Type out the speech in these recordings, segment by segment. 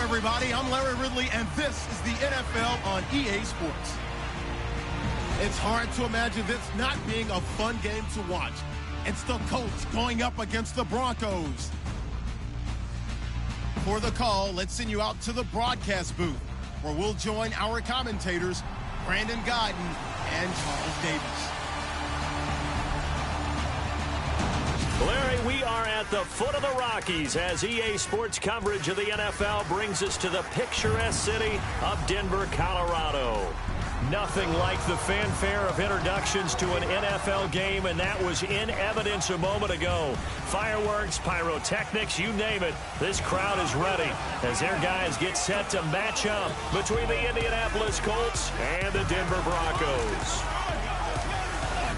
everybody. I'm Larry Ridley, and this is the NFL on EA Sports. It's hard to imagine this not being a fun game to watch. It's the Colts going up against the Broncos. For the call, let's send you out to the broadcast booth, where we'll join our commentators, Brandon Godden and Charles Davis. Larry, we are at the foot of the Rockies as EA Sports coverage of the NFL brings us to the picturesque city of Denver, Colorado. Nothing like the fanfare of introductions to an NFL game, and that was in evidence a moment ago. Fireworks, pyrotechnics, you name it. This crowd is ready as their guys get set to match up between the Indianapolis Colts and the Denver Broncos.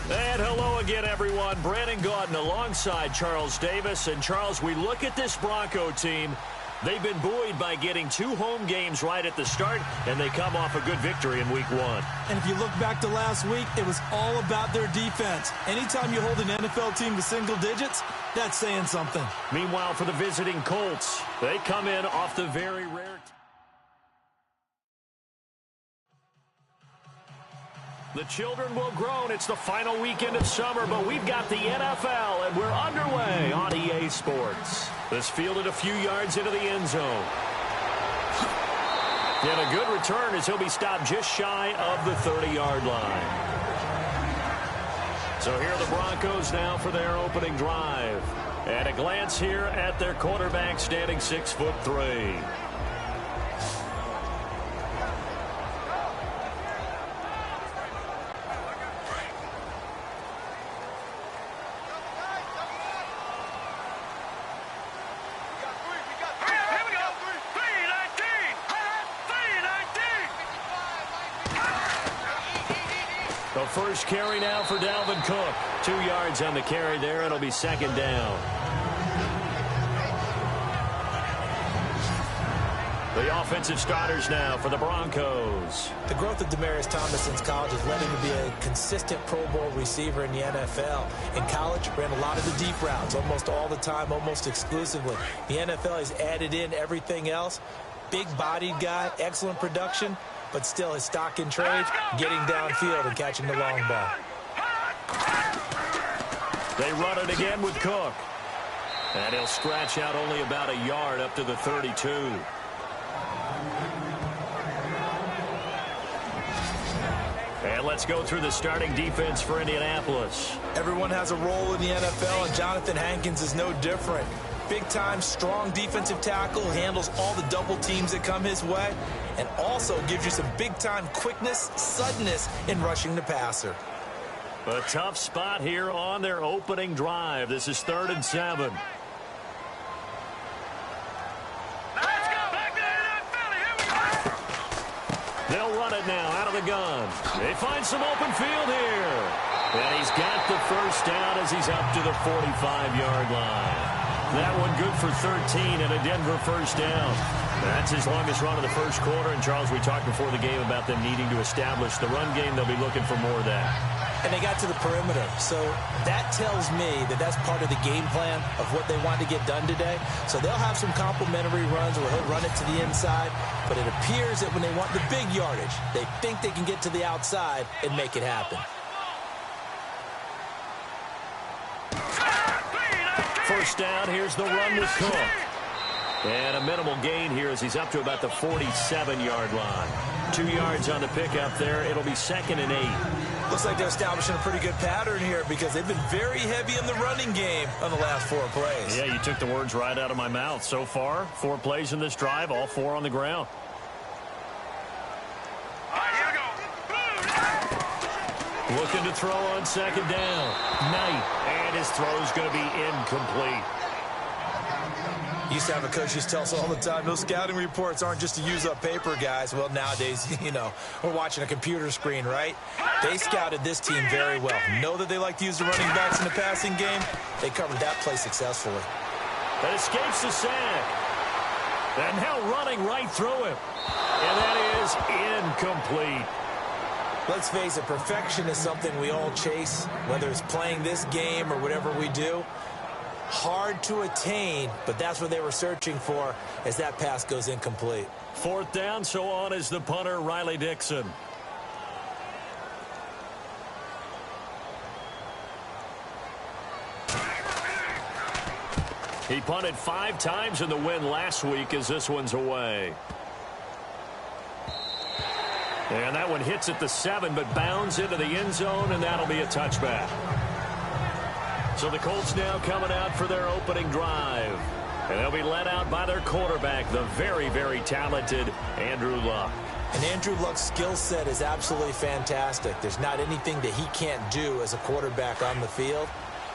And hello again, everyone. Brandon Gaudin alongside Charles Davis. And, Charles, we look at this Bronco team. They've been buoyed by getting 2 home games right at the start, and they come off a good victory in Week 1. And if you look back to last week, it was all about their defense. Anytime you hold an NFL team to single digits, that's saying something. Meanwhile, for the visiting Colts, they come in off the very rare... The children will groan. It's the final weekend of summer, but we've got the NFL, and we're underway on EA Sports. This fielded a few yards into the end zone. And a good return as he'll be stopped just shy of the 30-yard line. So here are the Broncos now for their opening drive. At a glance here at their quarterback, standing 6'3". The first carry now for Dalvin Cook. 2 yards on the carry there. It'll be second down. The offensive starters now for the Broncos. The growth of Demaryius Thomas since college has led him to be a consistent Pro Bowl receiver in the NFL. In college, ran a lot of the deep routes, almost all the time, almost exclusively. The NFL has added in everything else. Big-bodied guy, excellent production, but still his stock in trade, getting downfield and catching the long ball. They run it again with Cook. And he'll scratch out only about a yard up to the 32. And let's go through the starting defense for Indianapolis. Everyone has a role in the NFL, and Jonathan Hankins is no different. Big-time, strong defensive tackle, handles all the double teams that come his way, and also gives you some big-time quickness, suddenness in rushing the passer. A tough spot here on their opening drive. This is 3rd and 7. They'll run it now out of the gun. They find some open field here. And he's got the first down as he's up to the 45-yard line. That one good for 13 and a Denver first down. That's his longest run of the first quarter. And, Charles, we talked before the game about them needing to establish the run game. They'll be looking for more of that. And they got to the perimeter. So that tells me that that's part of the game plan of what they want to get done today. So they'll have some complimentary runs where he'll run it to the inside. But it appears that when they want the big yardage, they think they can get to the outside and make it happen. First down, here's the run with Cook. And a minimal gain here as he's up to about the 47-yard line. 2 yards on the pickup there. It'll be 2nd and 8. Looks like they're establishing a pretty good pattern here because they've been very heavy in the running game on the last 4 plays. Yeah, you took the words right out of my mouth. So far, 4 plays in this drive, all 4 on the ground. Looking to throw on 2nd down. Knight, and his throw's going to be incomplete. Used to have a coach used to tell us all the time, those scouting reports aren't just to use up paper, guys. Well, nowadays, you know, we're watching a computer screen, right? They scouted this team very well. Know that they like to use the running backs in the passing game. They covered that play successfully. That escapes the sack. And now running right through him. And that is incomplete. Let's face it, perfection is something we all chase, whether it's playing this game or whatever we do. hard to attain, but that's what they were searching for as that pass goes incomplete. 4th down, so on is the punter, Riley Dixon. He punted 5 times in the win last week as this one's away. And that one hits at the 7, but bounds into the end zone, and that'll be a touchback. So the Colts now coming out for their opening drive. And they'll be led out by their quarterback, the very, very talented Andrew Luck. And Andrew Luck's skill set is absolutely fantastic. There's not anything that he can't do as a quarterback on the field.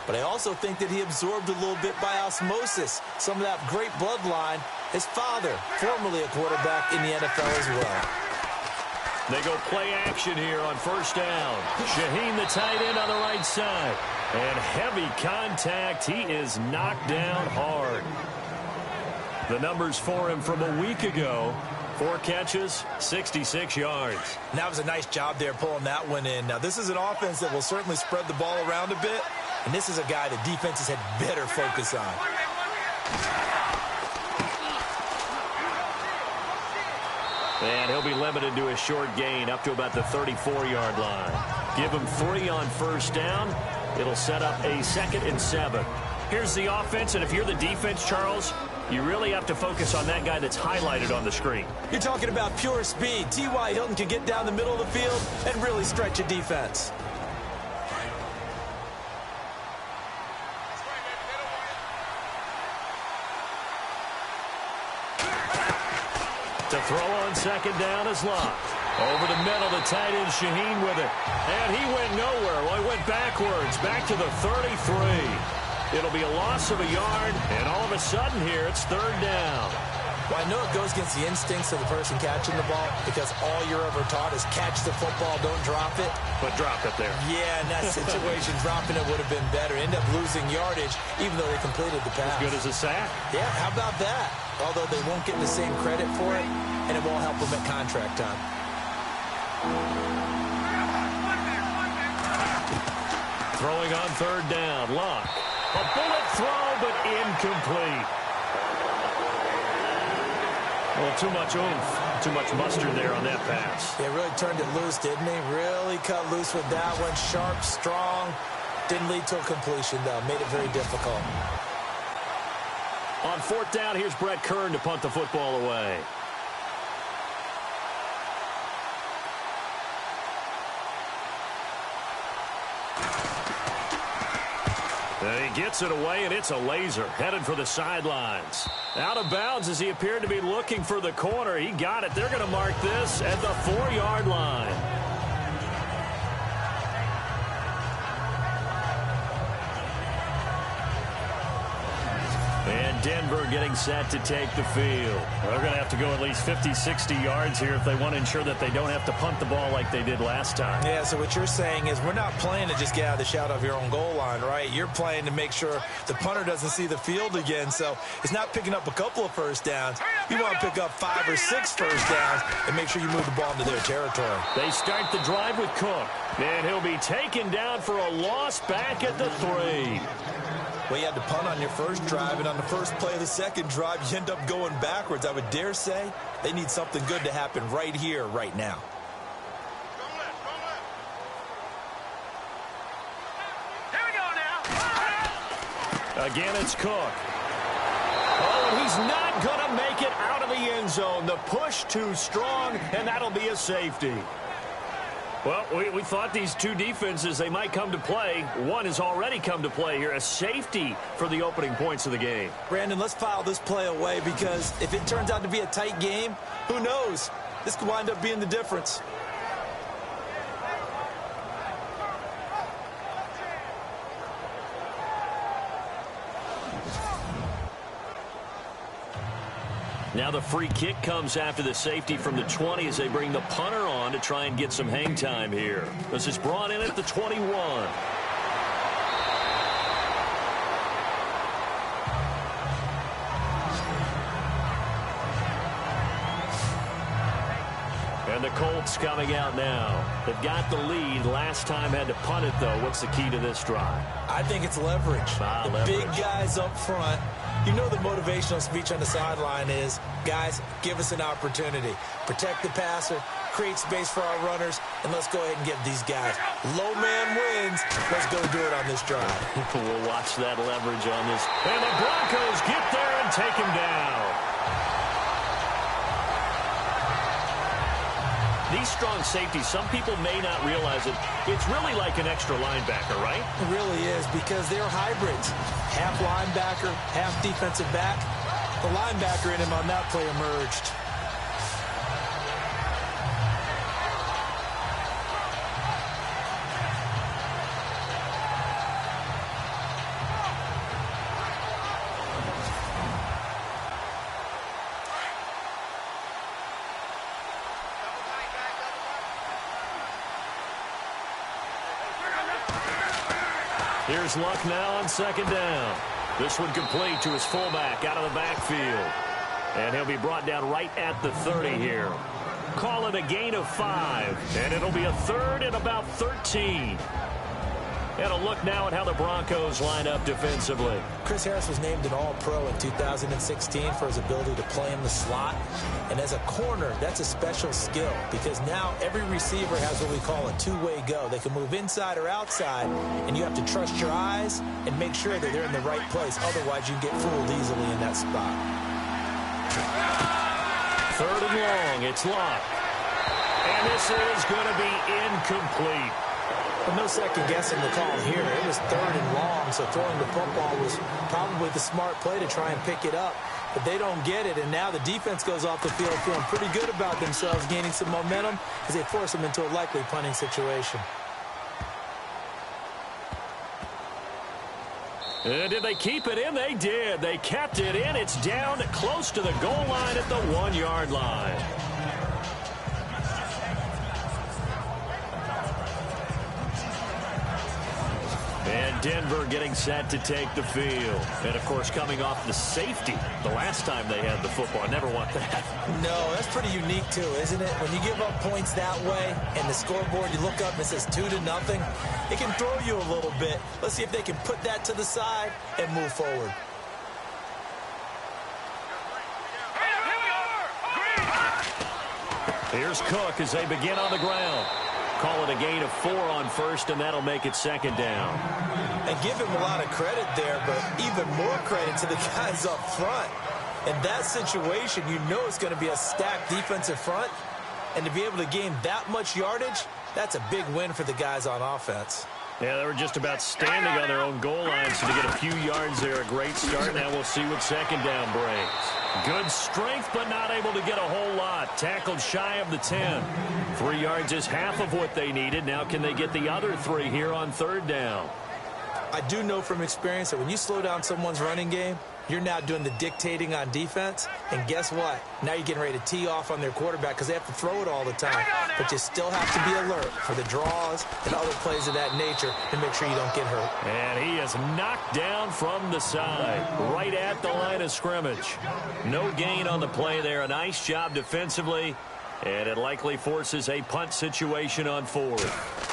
But I also think that he absorbed a little bit by osmosis some of that great bloodline. His father, formerly a quarterback in the NFL as well. They go play action here on 1st down. Shaheen, the tight end, on the right side. And heavy contact. He is knocked down hard. The numbers for him from a week ago: 4 catches, 66 yards. And that was a nice job there pulling that one in. Now, this is an offense that will certainly spread the ball around a bit. And this is a guy that defenses had better focus on. And he'll be limited to a short gain up to about the 34-yard line. Give him 3 on 1st down. It'll set up a 2nd and 7. Here's the offense, and if you're the defense, Charles, you really have to focus on that guy that's highlighted on the screen. You're talking about pure speed. T.Y. Hilton can get down the middle of the field and really stretch a defense. To throw on 2nd down is Luck. Over the middle, the tight end Shaheen with it. And he went nowhere. Well, he went backwards, back to the 33. It'll be a loss of a yard, and all of a sudden here, it's 3rd down. Well, I know it goes against the instincts of the person catching the ball because all you're ever taught is catch the football, don't drop it. But drop it there. Yeah, in that situation, dropping it would have been better. End up losing yardage, even though they completed the pass. As good as a sack. Yeah, how about that? Although they won't get the same credit for it, and it won't help them at contract time. Throwing on 3rd down, Luck. A bullet throw, but incomplete. Well, too much oomph, too much mustard there on that pass. He really turned it loose, didn't he? Really cut loose with that one. Sharp, strong. Didn't lead to a completion, though. Made it very difficult. On 4th down, here's Brett Kern to punt the football away. And he gets it away, and it's a laser, headed for the sidelines. Out of bounds as he appeared to be looking for the corner. He got it. They're going to mark this at the 4-yard line. And Denver getting set to take the field. They're going to have to go at least 50, 60 yards here if they want to ensure that they don't have to punt the ball like they did last time. Yeah, so what you're saying is we're not playing to just get out of the shadow of your own goal line, right? You're playing to make sure the punter doesn't see the field again. So it's not picking up a couple of 1st downs. You want to pick up 5 or 6 1st downs and make sure you move the ball into their territory. They start the drive with Cook. And he'll be taken down for a loss back at the 3. Well, you had to punt on your first drive, and on the first play of the second drive, you end up going backwards. I would dare say they need something good to happen right here, right now. Here we go now. Again, it's Cook. Oh, and he's not going to make it out of the end zone. The push too strong, and that'll be a safety. Well, we thought these two defenses, they might come to play. One has already come to play here, a safety for the opening points of the game. Brandon, let's file this play away because if it turns out to be a tight game, who knows? This could wind up being the difference. Now the free kick comes after the safety from the 20 as they bring the punter on to try and get some hang time here. This is brought in at the 21. And the Colts coming out now. They've got the lead. Last time had to punt it, though. What's the key to this drive? I think it's leverage. Leverage. Big guys up front. You know the motivational speech on the sideline is, guys, give us an opportunity. Protect the passer, create space for our runners, and let's go ahead and give these guys. Low man wins. Let's go do it on this drive. We'll watch that leverage on this. And the Broncos get there and take him down. These strong safeties, some people may not realize it. It's really like an extra linebacker, right? It really is, because they're hybrids. Half linebacker, half defensive back. The linebacker in him on that play emerged. Here's Luck now on second down. This one complete to his fullback out of the backfield. And he'll be brought down right at the 30 here. Call it a gain of 5. And it'll be a third and about 13. And a look now at how the Broncos line up defensively. Chris Harris was named an All-Pro in 2016 for his ability to play in the slot. And as a corner, that's a special skill, because now every receiver has what we call a two-way go. They can move inside or outside, and you have to trust your eyes and make sure that they're in the right place. Otherwise, you can get fooled easily in that spot. Third and long, it's Luck. And this is going to be incomplete. Well, no second guessing the call here. It was third and long, so throwing the football was probably the smart play to try and pick it up. But they don't get it, and now the defense goes off the field feeling pretty good about themselves, gaining some momentum as they force them into a likely punting situation. And did they keep it in? They did. They kept it in. It's down close to the goal line at the 1-yard line. And Denver getting set to take the field. And, of course, coming off the safety the last time they had the football. I never want that. No, that's pretty unique, too, isn't it? When you give up points that way and the scoreboard, you look up and it says 2-0, it can throw you a little bit. Let's see if they can put that to the side and move forward. Here's Cook as they begin on the ground. Call it a gain of 4 on first, and that'll make it second down. And give him a lot of credit there, but even more credit to the guys up front. In that situation, you know it's going to be a stacked defensive front. And to be able to gain that much yardage, that's a big win for the guys on offense. Yeah, they were just about standing on their own goal line, so to get a few yards there, a great start. Now we'll see what second down brings. Good strength, but not able to get a whole lot. Tackled shy of the 10. 3 yards is half of what they needed. Now can they get the other 3 here on third down? I do know from experience that when you slow down someone's running game, you're now doing the dictating on defense. And guess what? Now you're getting ready to tee off on their quarterback because they have to throw it all the time. But you still have to be alert for the draws and other plays of that nature to make sure you don't get hurt. And he is knocked down from the side, right at the line of scrimmage. No gain on the play there. A nice job defensively. And it likely forces a punt situation on 4th.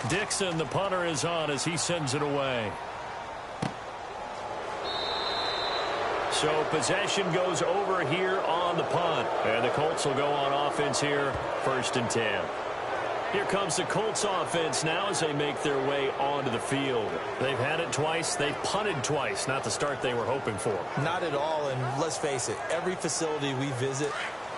Dixon, the punter, is on as he sends it away. So possession goes over here on the punt. And the Colts will go on offense here, 1st and 10. Here comes the Colts offense now as they make their way onto the field. They've had it twice. They've punted twice. Not the start they were hoping for. Not at all, and let's face it, every facility we visit,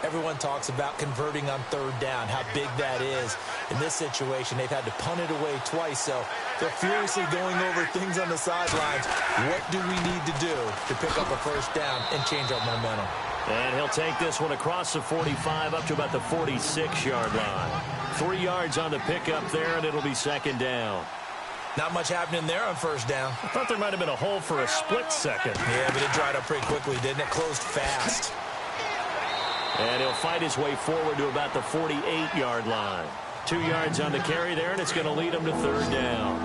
everyone talks about converting on third down, how big that is. In this situation, they've had to punt it away twice, so they're furiously going over things on the sidelines. What do we need to do to pick up a first down and change our momentum? And he'll take this one across the 45 up to about the 46-yard line. 3 yards on the pickup there, and it'll be second down. Not much happening there on first down. I thought there might have been a hole for a split second. Yeah, but it dried up pretty quickly, didn't it? Closed fast. And he'll fight his way forward to about the 48-yard line. 2 yards on the carry there, and it's going to lead him to third down.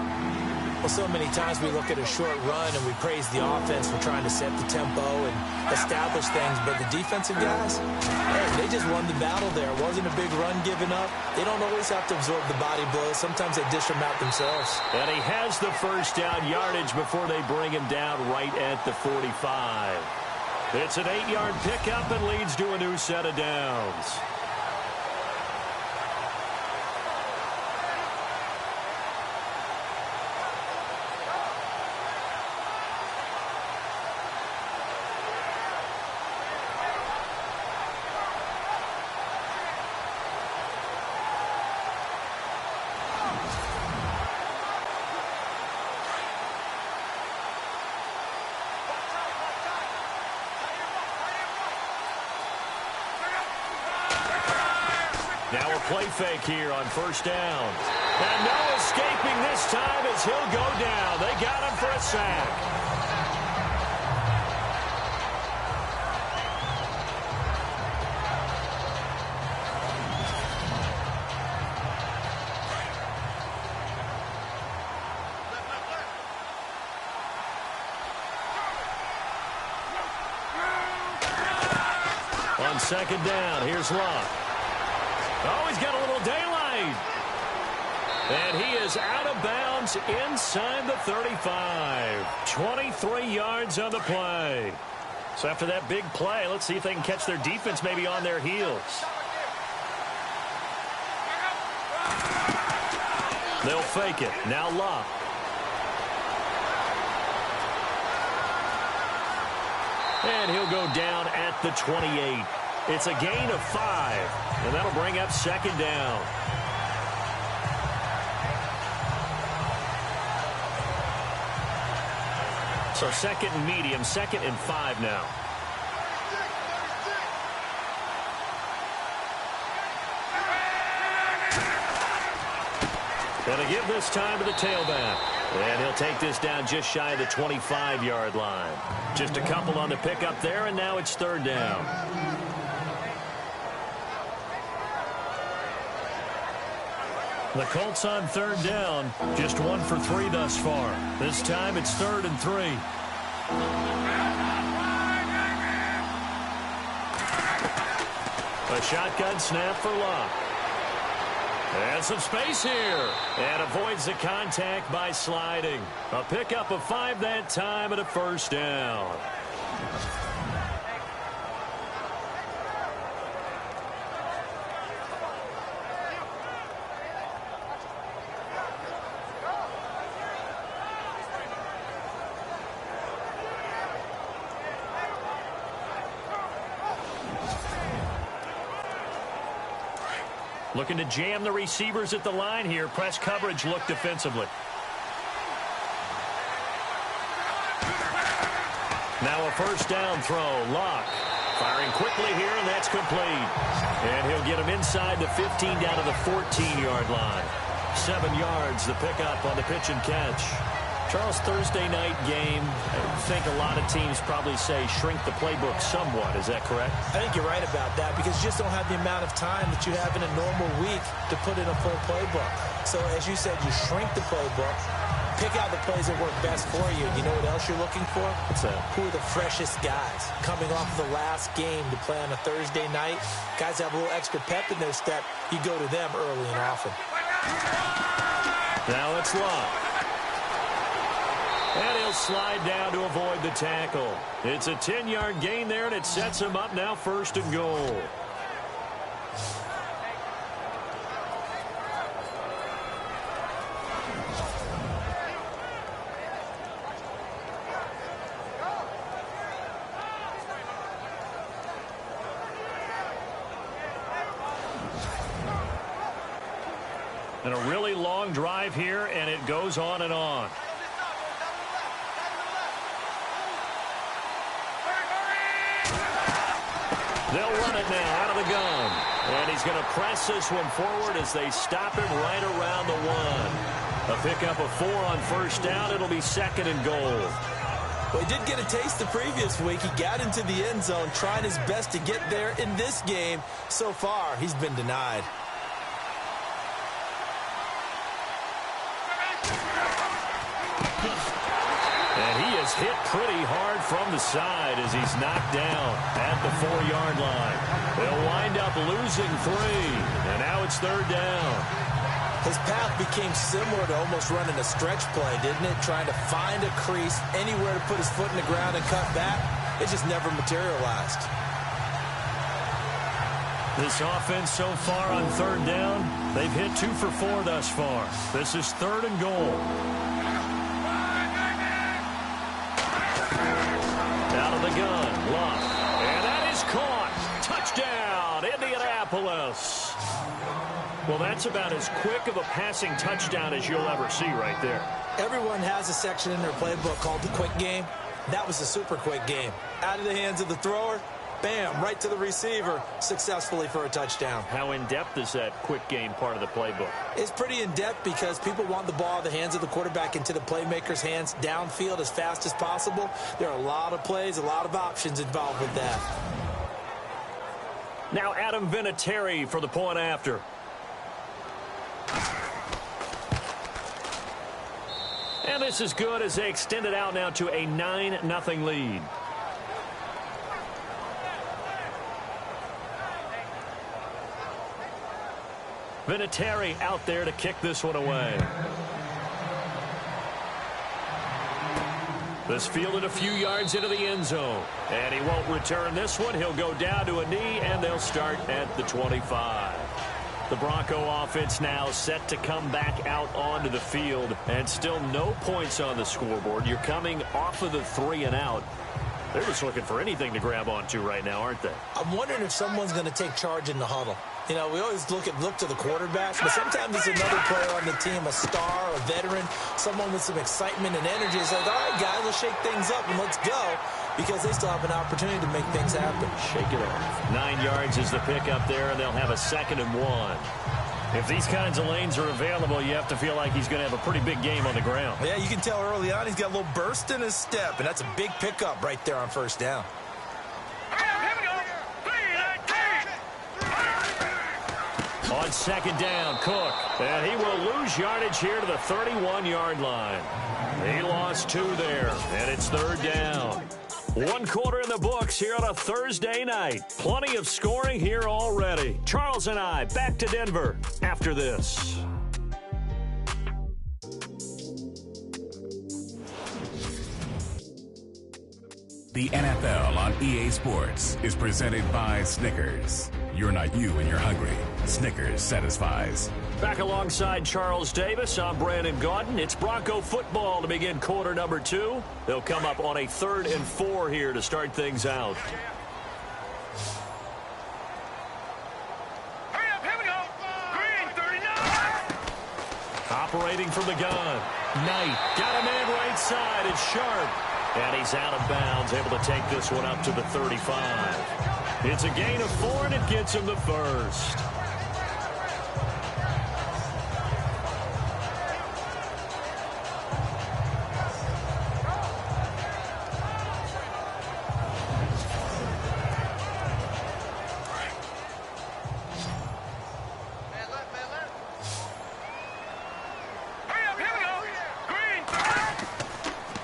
Well, so many times we look at a short run and we praise the offense for trying to set the tempo and establish things, but the defensive guys, hey, they just won the battle there. It wasn't a big run given up. They don't always have to absorb the body blows. Sometimes they dish them out themselves. And he has the first down yardage before they bring him down right at the 45. It's an 8-yard pickup and leads to a new set of downs. Now a play fake here on first down. And no escaping this time as he'll go down. They got him for a sack. On second down, here's Locke. Oh, he's got a little daylight. And he is out of bounds inside the 35. 23 yards on the play. So after that big play, let's see if they can catch their defense maybe on their heels. They'll fake it. Now Locke. And he'll go down at the 28. It's a gain of 5, and that'll bring up second down. So second and medium, 2nd and 5 now. And a give this time to the tailback. And he'll take this down just shy of the 25-yard line. Just a couple on the pickup there, and now it's 3rd down. The Colts on 3rd down, just 1 for 3 thus far. This time it's 3rd and 3. A shotgun snap for Locke. And some space here. And avoids the contact by sliding. A pickup of 5 that time and a 1st down. Looking to jam the receivers at the line here. Press coverage look defensively. Now a 1st down throw. Locke firing quickly here, and that's complete. And he'll get him inside the 15 down to the 14-yard line. 7 yards, the pickup on the pitch and catch. Charles, Thursday night game, I think a lot of teams probably say shrink the playbook somewhat. Is that correct? I think you're right about that because you just don't have the amount of time that you have in a normal week to put in a full playbook. So as you said, you shrink the playbook, pick out the plays that work best for you. You know what else you're looking for? What's that? Who are the freshest guys coming off the last game to play on a Thursday night? Guys have a little extra pep in their step. You go to them early and often. Now it's Locke. And he'll slide down to avoid the tackle. It's a 10-yard gain there, and it sets him up now 1st and goal. And a really long drive here, and it goes on and on. They'll run it now out of the gun. And he's going to press this one forward as they stop him right around the 1. A pickup of 4 on 1st down. It'll be 2nd and goal. Well, he did get a taste the previous week. He got into the end zone, trying his best to get there in this game. So far, he's been denied. was hit pretty hard from the side as he's knocked down at the 4-yard line. They'll wind up losing 3, and now it's 3rd down. His path became similar to almost running a stretch play, didn't it? Trying to find a crease, anywhere to put his foot in the ground and cut back. It just never materialized. This offense so far on 3rd down, they've hit 2 for 4 thus far. This is 3rd and goal. Out of the gun, Luck. And that is caught. Touchdown, Indianapolis. Well, that's about as quick of a passing touchdown as you'll ever see right there. Everyone has a section in their playbook called the quick game. That was a super quick game. Out of the hands of the thrower, bam, right to the receiver, successfully for a touchdown. How in-depth is that quick game part of the playbook? It's pretty in-depth because people want the ball in the hands of the quarterback into the playmaker's hands downfield as fast as possible. There are a lot of plays, a lot of options involved with that. Now Adam Vinatieri for the point after. And this is good as they extend it out now to a 9-0 lead. Vinatieri out there to kick this one away. This fielded a few yards into the end zone. And he won't return this one. He'll go down to a knee, and they'll start at the 25. The Bronco offense now set to come back out onto the field, and still no points on the scoreboard. You're coming off of the 3 and out. They're just looking for anything to grab onto right now, aren't they? I'm wondering if someone's going to take charge in the huddle. You know, we always look to the quarterback, but sometimes it's another player on the team, a star, a veteran, someone with some excitement and energy. It's like, all right, guys, let's shake things up and let's go, because they still have an opportunity to make things happen. Shake it off. 9 yards is the pickup there, and they'll have a 2nd and 1. If these kinds of lanes are available, you have to feel like he's going to have a pretty big game on the ground. Yeah, you can tell early on he's got a little burst in his step, and that's a big pickup right there on 1st down. On 2nd down, Cook. And he will lose yardage here to the 31-yard line. He lost 2 there, and it's 3rd down. 1 quarter in the books here on a Thursday night. Plenty of scoring here already. Charles and I back to Denver after this. The NFL on EA Sports is presented by Snickers. You're not you when you're hungry. Snickers satisfies. Back alongside Charles Davis, I'm Brandon Gaudin. It's Bronco football to begin quarter number 2. They'll come up on a 3rd and 4 here to start things out. Hurry up, here we go. Green, 39. Operating from the gun. Knight got a man right side. It's Sharp. And he's out of bounds, able to take this one up to the 35. It's a gain of 4, and it gets him the 1st.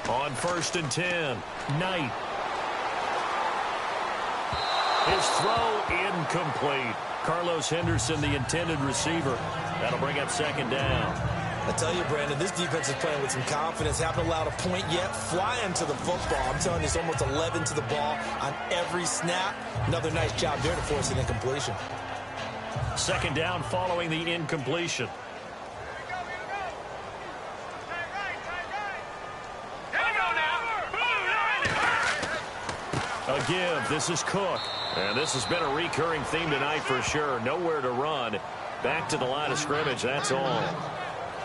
On 1st and 10, Knight. His throw incomplete. Carlos Henderson, the intended receiver. That'll bring up 2nd down. I tell you, Brandon, this defense is playing with some confidence. Haven't allowed a point yet. Flying to the football. I'm telling you, it's almost 11 to the ball on every snap. Another nice job there to force an incompletion. 2nd down following the incompletion. A give. This is Cook. And this has been a recurring theme tonight for sure. Nowhere to run. Back to the line of scrimmage. That's all.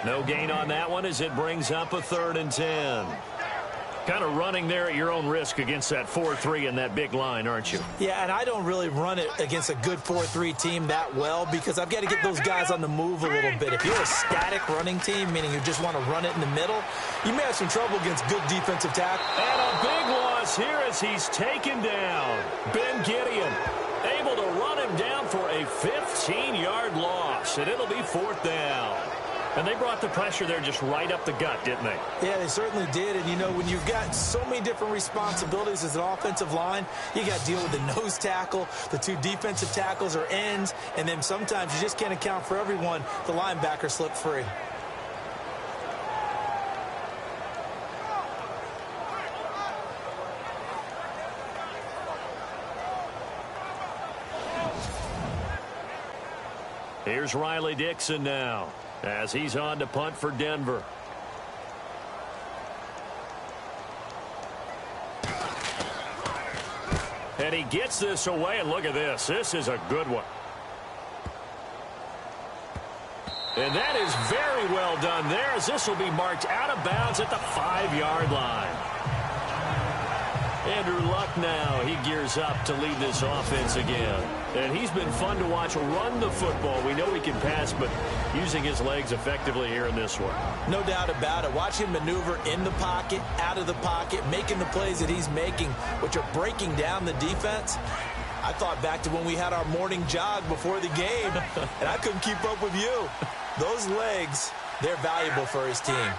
No gain on that one as it brings up a 3rd and 10. Kind of running there at your own risk against that 4-3 and that big line, aren't you? Yeah, and I don't really run it against a good 4-3 team that well because I've got to get those guys on the move a little bit. If you're a static running team, meaning you just want to run it in the middle, you may have some trouble against good defensive tackle. And a big loss here as he's taken down. Ben Gideon able to run him down for a 15-yard loss, and it'll be 4th down. And they brought the pressure there just right up the gut, didn't they? Yeah, they certainly did. And, you know, when you've got so many different responsibilities as an offensive line, you got to deal with the nose tackle, the 2 defensive tackles or ends, and then sometimes you just can't account for everyone. The linebacker slipped free. Here's Riley Dixon now as he's on to punt for Denver. And he gets this away, and look at this. This is a good one. And that is very well done there, as this will be marked out of bounds at the 5-yard line. Andrew Luck now, he gears up to lead this offense again. And he's been fun to watch run the football. We know he can pass, but using his legs effectively here in this one. No doubt about it. Watch him maneuver in the pocket, out of the pocket, making the plays that he's making, which are breaking down the defense. I thought back to when we had our morning jog before the game, and I couldn't keep up with you. Those legs, they're valuable for his team.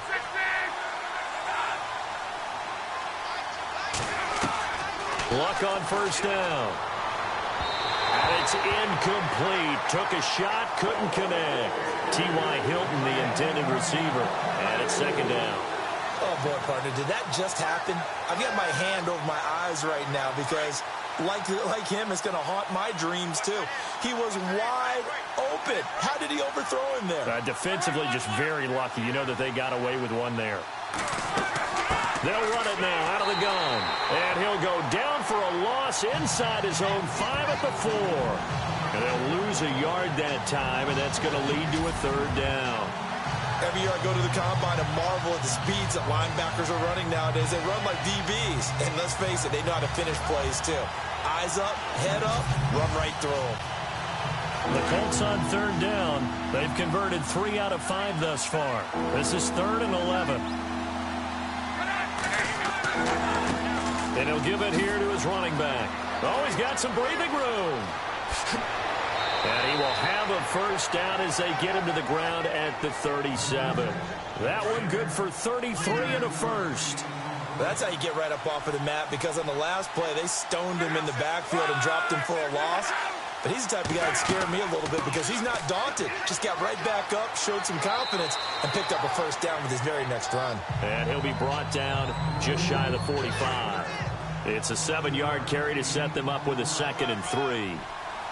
Luck on first down. And it's incomplete. Took a shot, couldn't connect. T.Y. Hilton, the intended receiver. And it's second down. Oh, boy, partner, did that just happen? I've got my hand over my eyes right now because, like him, it's going to haunt my dreams, too. He was wide open. How did he overthrow him there? Defensively, just very lucky. You know that they got away with one there. They'll run it now out of the gun. And he'll go down for a loss inside his own 5 at the 4. And they'll lose a yard that time, and that's going to lead to a third down. Every year I go to the combine and marvel at the speeds that linebackers are running nowadays. They run like DBs. And let's face it, they know how to finish plays, too. Eyes up, head up, run right through them. The Colts on third down. They've converted 3 out of 5 thus far. This is 3rd and 11. And he'll give it here to his running back. Oh, he's got some breathing room. And he will have a first down as they get him to the ground at the 37. That one good for 33 and a first. That's how you get right up off of the mat, because on the last play, they stoned him in the backfield and dropped him for a loss. But he's the type of guy that scared me a little bit because he's not daunted. Just got right back up, showed some confidence, and picked up a first down with his very next run. And he'll be brought down just shy of the 45. It's a 7-yard carry to set them up with a 2nd and 3.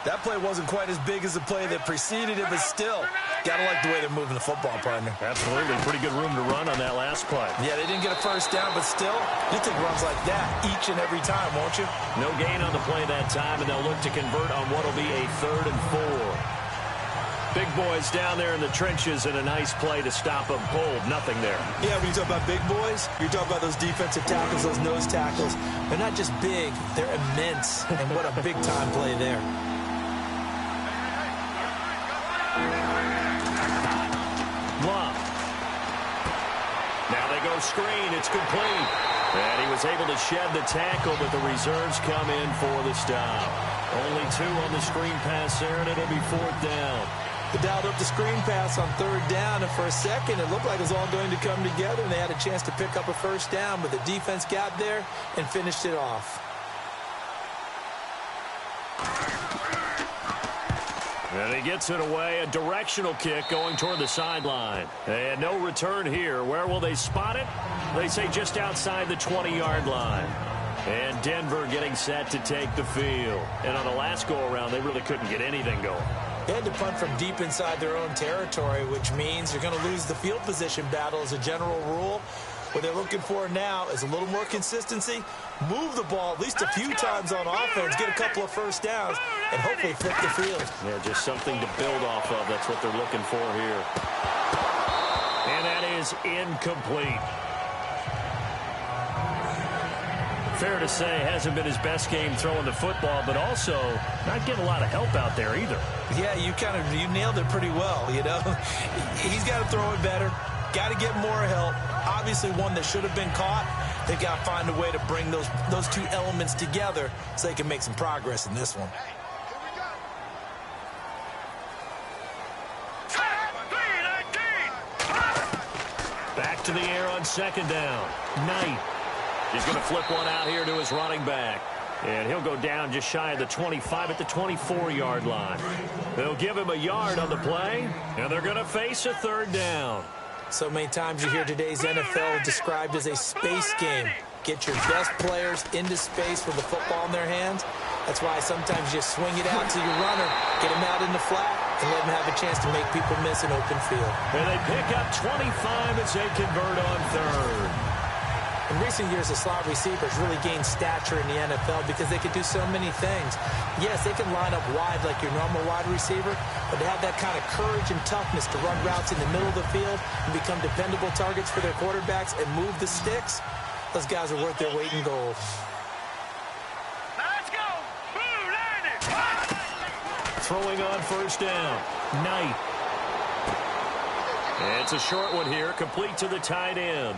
That play wasn't quite as big as the play that preceded it, but still, gotta like the way they're moving the football, partner. Absolutely. Pretty good room to run on that last play. Yeah, they didn't get a first down, but still, you take runs like that each and every time, won't you? No gain on the play that time, and they'll look to convert on what will be a 3rd and 4. Big boys down there in the trenches, and a nice play to stop them cold. Nothing there. Yeah, when you talk about big boys, you're talking about those defensive tackles, those nose tackles. They're not just big, they're immense, and what a big-time play there. Luck. Now they go screen. It's complete. And he was able to shed the tackle, but the reserves come in for the stop. Only 2 on the screen pass there, and it'll be 4th down. They dialed up the screen pass on 3rd down, and for a second, it looked like it was all going to come together, and they had a chance to pick up a first down, but the defense got there and finished it off. And he gets it away, a directional kick going toward the sideline. And no return here. Where will they spot it? They say just outside the 20-yard line. And Denver getting set to take the field. And on the last go-around, they really couldn't get anything going. They had to punt from deep inside their own territory, which means you're going to lose the field position battle as a general rule. What they're looking for now is a little more consistency, move the ball at least a few times on offense, get a couple of first downs, and hopefully flip the field. Yeah, just something to build off of. That's what they're looking for here. And that is incomplete. Fair to say, hasn't been his best game throwing the football, but also not getting a lot of help out there either. Yeah, you nailed it pretty well, you know. He's got to throw it better, got to get more help. Obviously one that should have been caught. They've got to find a way to bring those 2 elements together so they can make some progress in this one. to the air on second down. Knight. He's going to flip one out here to his running back. And he'll go down just shy of the 25 at the 24-yard line. They'll give him a yard on the play, and they're going to face a third down. So many times you hear today's NFL described as a space game. Get your best players into space with the football in their hands. That's why sometimes you swing it out to your runner, get him out in the flat, and let him have a chance to make people miss an open field. And they pick up 25 as they convert on third. In recent years, the slot receivers really gained stature in the NFL because they could do so many things. Yes, they can line up wide like your normal wide receiver, but to have that kind of courage and toughness to run routes in the middle of the field and become dependable targets for their quarterbacks and move the sticks, those guys are worth their weight in gold. Let's go! Boo, Landon! Throwing on first down. Knight. And it's a short one here, complete to the tight end.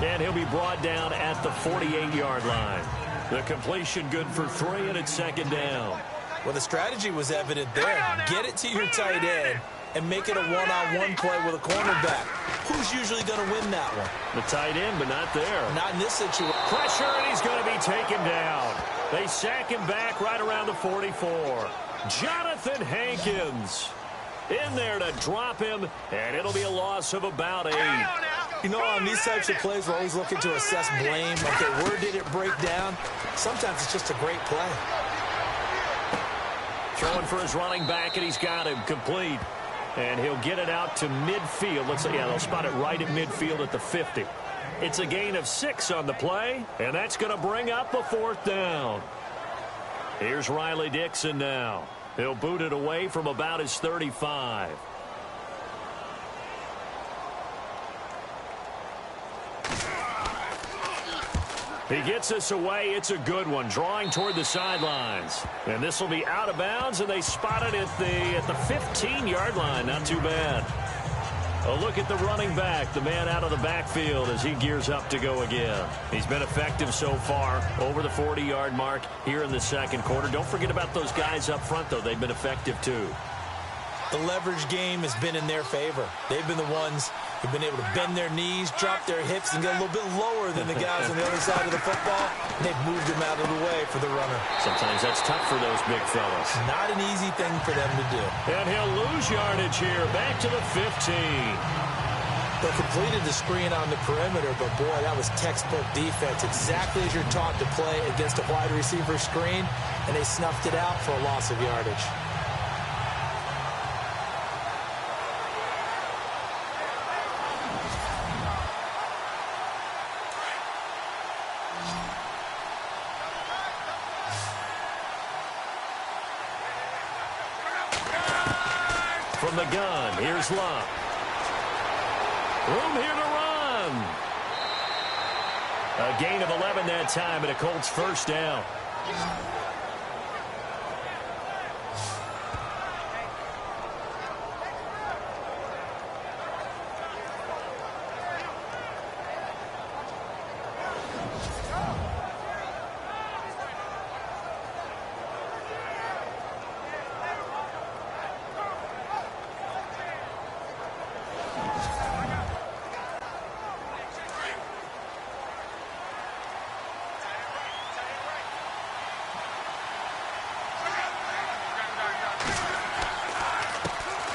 And he'll be brought down at the 48-yard line. The completion good for 3, and it's second down. Well, the strategy was evident there. Get it to your tight end and make it a one-on-one play with a cornerback. Who's usually going to win that one? The tight end, but not there. Not in this situation. Pressure, and he's going to be taken down. They sack him back right around the 44. Jonathan Hankins in there to drop him, and it'll be a loss of about 8. You know, on these types of plays, we're always looking to assess blame. Okay, where did it break down? Sometimes it's just a great play. Throwing for his running back, and he's got him complete. And he'll get it out to midfield. Let's say, yeah, they'll spot it right at midfield at the 50. It's a gain of 6 on the play, and that's going to bring up a fourth down. Here's Riley Dixon now. He'll boot it away from about his 35. He gets us away. It's a good one, drawing toward the sidelines. And this will be out of bounds, and they spot it at the 15-yard line. Not too bad. A look at the running back, the man out of the backfield as he gears up to go again. He's been effective so far, over the 40-yard mark here in the second quarter. Don't forget about those guys up front, though. They've been effective, too. The leverage game has been in their favor. They've been the ones who've been able to bend their knees, drop their hips, and get a little bit lower than the guys on the other side of the football. And they've moved them out of the way for the runner. Sometimes that's tough for those big fellas. Not an easy thing for them to do. And he'll lose yardage here, back to the 15. They completed the screen on the perimeter, but boy, that was textbook defense. Exactly as you're taught to play against a wide receiver screen, and they snuffed it out for a loss of yardage. From the gun, here's Luck. Room here to run. A gain of 11 that time, and a Colts first down.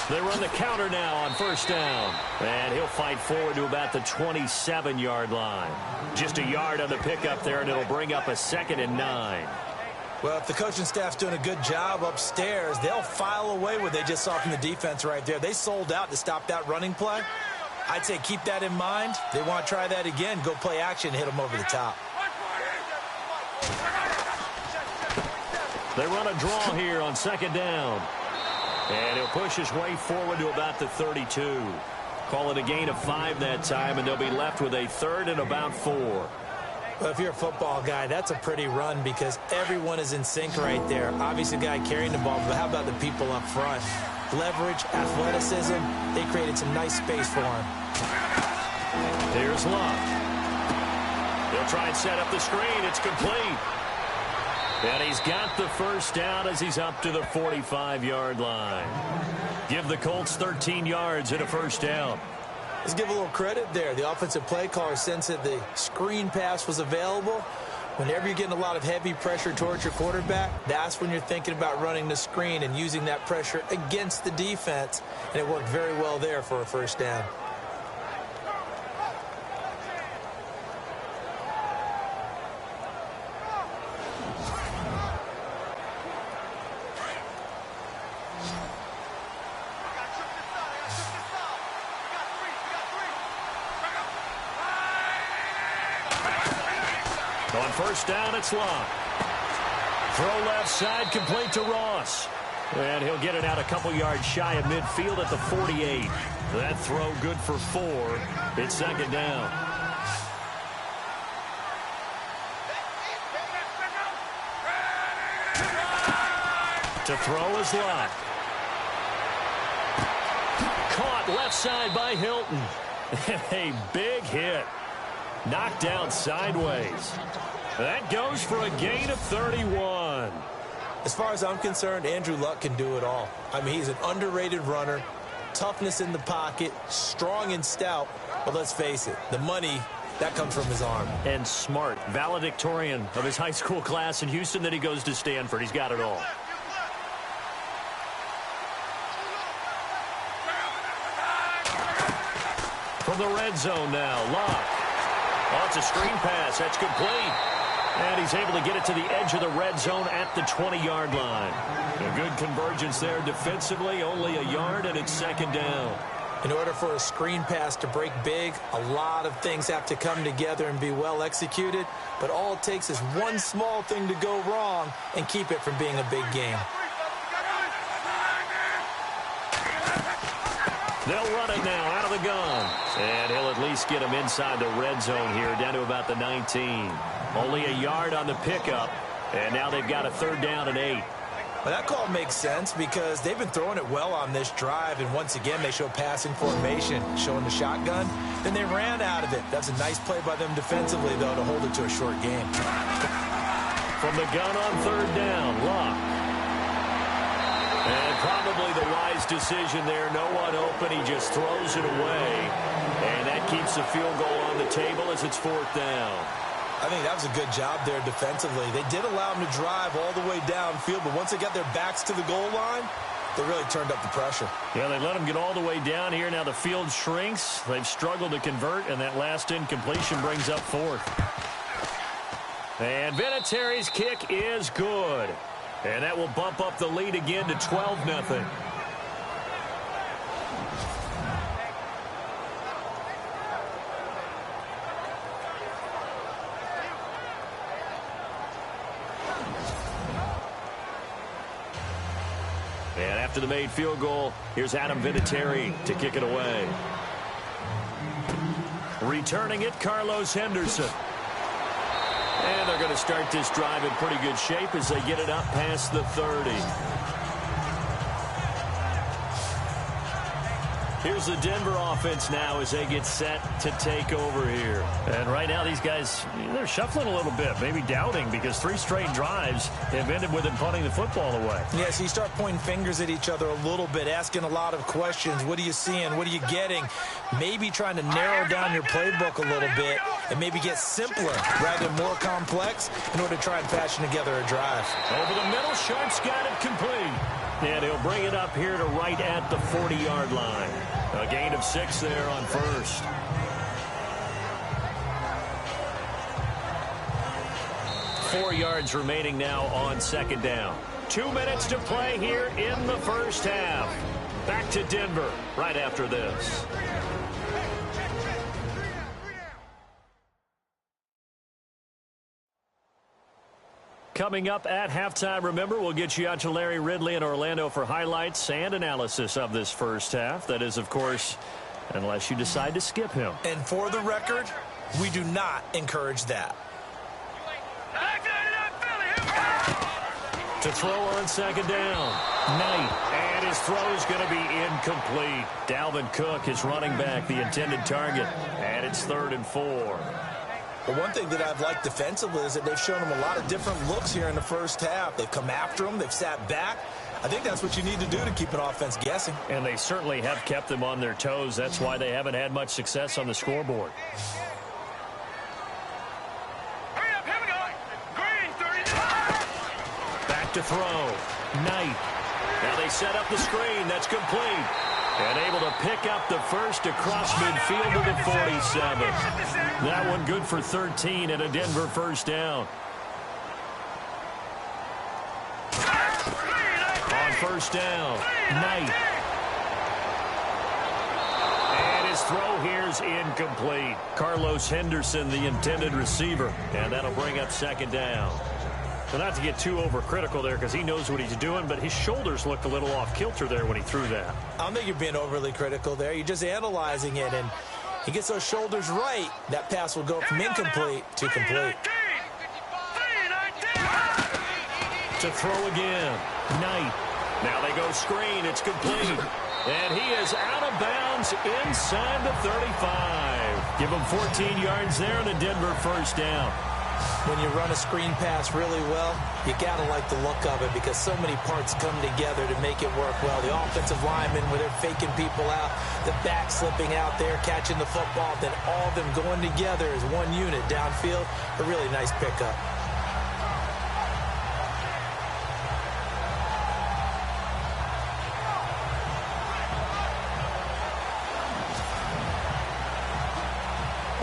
They run the counter now on first down. And he'll fight forward to about the 27-yard line. Just a yard on the pickup there, and it'll bring up a 2nd and 9. Well, if the coaching staff's doing a good job upstairs, they'll file away what they just saw from the defense right there. They sold out to stop that running play. I'd say keep that in mind. They want to try that again. Go play action, hit them over the top. They run a draw here on second down. And he'll push his way forward to about the 32. Call it a gain of 5 that time, and they'll be left with a 3rd and about 4. Well, if you're a football guy, that's a pretty run because everyone is in sync right there. Obviously, the guy carrying the ball, but how about the people up front? Leverage, athleticism, they created some nice space for him. Here's Luck. He'll try and set up the screen. It's complete. And he's got the first down as he's up to the 45-yard line. Give the Colts 13 yards and a first down. Let's give a little credit there. The offensive play caller sensed that the screen pass was available. Whenever you're getting a lot of heavy pressure towards your quarterback, that's when you're thinking about running the screen and using that pressure against the defense. And it worked very well there for a first down. On first down, it's Locke. Throw left side, complete to Ross. And he'll get it out a couple yards shy of midfield at the 48. That throw good for 4. It's second down. To throw is Locke. Caught left side by Hilton. A big hit. Knocked down sideways. That goes for a gain of 31. As far as I'm concerned, Andrew Luck can do it all. I mean, he's an underrated runner, toughness in the pocket, strong and stout. But let's face it, the money, that comes from his arm. And smart, valedictorian of his high school class in Houston. Then he goes to Stanford. He's got it all. From the red zone now, Locke. Oh, it's a screen pass. That's complete. And he's able to get it to the edge of the red zone at the 20-yard line. A good convergence there defensively, only a yard, and it's second down. In order for a screen pass to break big, a lot of things have to come together and be well executed. But all it takes is one small thing to go wrong and keep it from being a big game. They'll run it now out of the gun. And he'll at least get him inside the red zone here, down to about the 19. Only a yard on the pickup. And now they've got a third down and 8. Well, that call makes sense because they've been throwing it well on this drive. And once again, they show passing formation, showing the shotgun. Then they ran out of it. That's a nice play by them defensively, though, to hold it to a short game. From the gun on third down, Locke. And probably the wise decision there. No one open. He just throws it away. And that keeps the field goal on the table as it's fourth down. I think that was a good job there defensively. They did allow him to drive all the way downfield, but once they got their backs to the goal line, they really turned up the pressure. Yeah, they let him get all the way down here. Now the field shrinks. They've struggled to convert, and that last incompletion brings up fourth. And Vinatieri's kick is good. And that will bump up the lead again to 12-0. And after the made field goal, here's Adam Vinatieri to kick it away. Returning it, Carlos Henderson. And they're going to start this drive in pretty good shape as they get it up past the 30. Here's the Denver offense now as they get set to take over here. And right now these guys, they're shuffling a little bit, maybe doubting, because 3 straight drives have ended with them punting the football away. Yeah, so you start pointing fingers at each other a little bit, asking a lot of questions. What are you seeing? What are you getting? Maybe trying to narrow down your playbook a little bit and maybe get simpler rather than more complex in order to try and fashion together a drive. Over the middle, Sharp's got it complete. And he'll bring it up here to right at the 40-yard line. A gain of 6 there on first. Four yards remaining now on second down. 2 minutes to play here in the first half. Back to Denver right after this. Coming up at halftime, remember, we'll get you out to Larry Ridley in Orlando for highlights and analysis of this first half. That is, of course, unless you decide to skip him. And for the record, we do not encourage that. To throw on second down. Knight. And his throw is going to be incomplete. Dalvin Cook is running back, the intended target. And it's 3rd and 4. But one thing that I've liked defensively is that they've shown him a lot of different looks here in the first half. They've come after him. They've sat back. I think that's what you need to do to keep an offense guessing. And they certainly have kept them on their toes. That's why they haven't had much success on the scoreboard. Back to throw. Knight. Now they set up the screen. That's complete. And able to pick up the first across midfield to the 47. That one good for 13 and a Denver first down. On first down, Knight. And his throw here's incomplete. Carlos Henderson, the intended receiver. And that'll bring up second down. So not to get too overcritical there because he knows what he's doing, but his shoulders looked a little off kilter there when he threw that. I don't think you're being overly critical there. You're just analyzing it, and he gets those shoulders right. That pass will go from incomplete to complete. To throw again, Knight. Now they go screen. It's complete. And he is out of bounds inside the 35. Give him 14 yards there and a Denver first down. When you run a screen pass really well, you got to like the look of it because so many parts come together to make it work well. The offensive linemen, where they're faking people out, the back slipping out there, catching the football, then all of them going together as one unit downfield. A really nice pickup.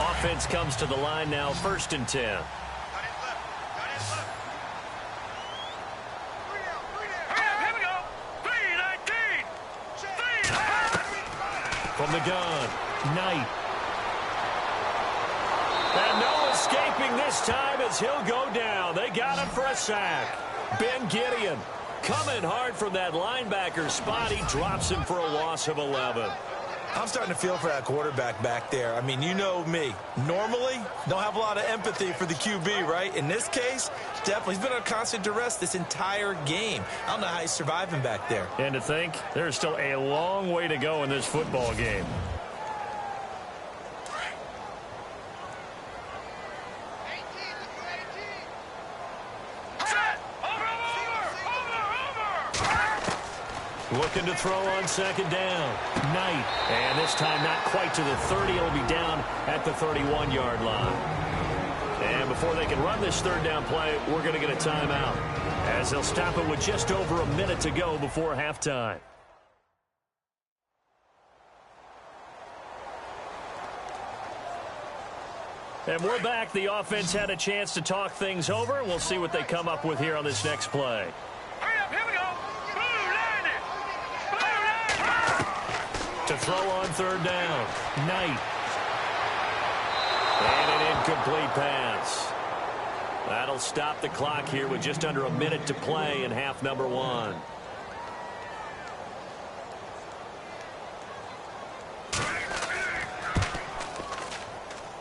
Offense comes to the line now, 1st and 10. From the gun, Knight. And no escaping this time as he'll go down. They got him for a sack. Ben Gideon coming hard from that linebacker spot. He drops him for a loss of 11. I'm starting to feel for that quarterback back there. I mean, you know me. Normally, don't have a lot of empathy for the QB, right? In this case, definitely. He's been under constant duress this entire game. I don't know how he's surviving back there. And to think, there's still a long way to go in this football game. Looking to throw on second down. Knight. And this time not quite to the 30. It'll be down at the 31-yard line. And before they can run this third down play, we're going to get a timeout, as they'll stop it with just over a minute to go before halftime. And we're back. The offense had a chance to talk things over. We'll see what they come up with here on this next play. To throw on third down, Knight. And an incomplete pass. That'll stop the clock here with just under a minute to play in half number 1.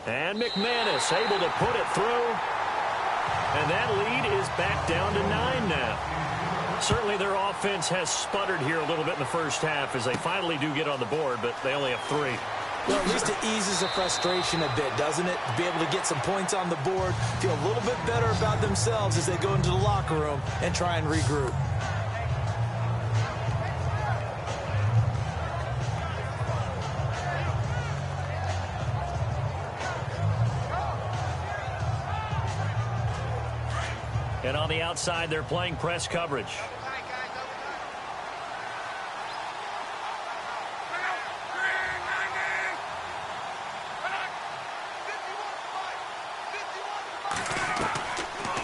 And McManus able to put it through. And that lead is back down to 9 now. Certainly their offense has sputtered here a little bit in the first half as they finally do get on the board, but they only have 3. Well, at least it eases the frustration a bit, doesn't it? To be able to get some points on the board, feel a little bit better about themselves as they go into the locker room and try and regroup. And on the outside, they're playing press coverage.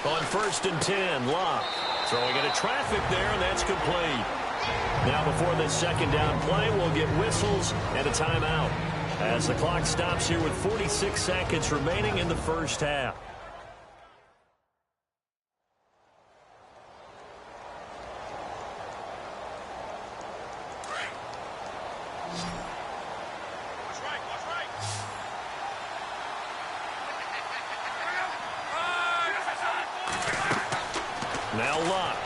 On 1st and 10, Locke throwing into traffic there, and that's complete. Now before this second down play, we'll get whistles and a timeout as the clock stops here with 46 seconds remaining in the first half. Now Luck.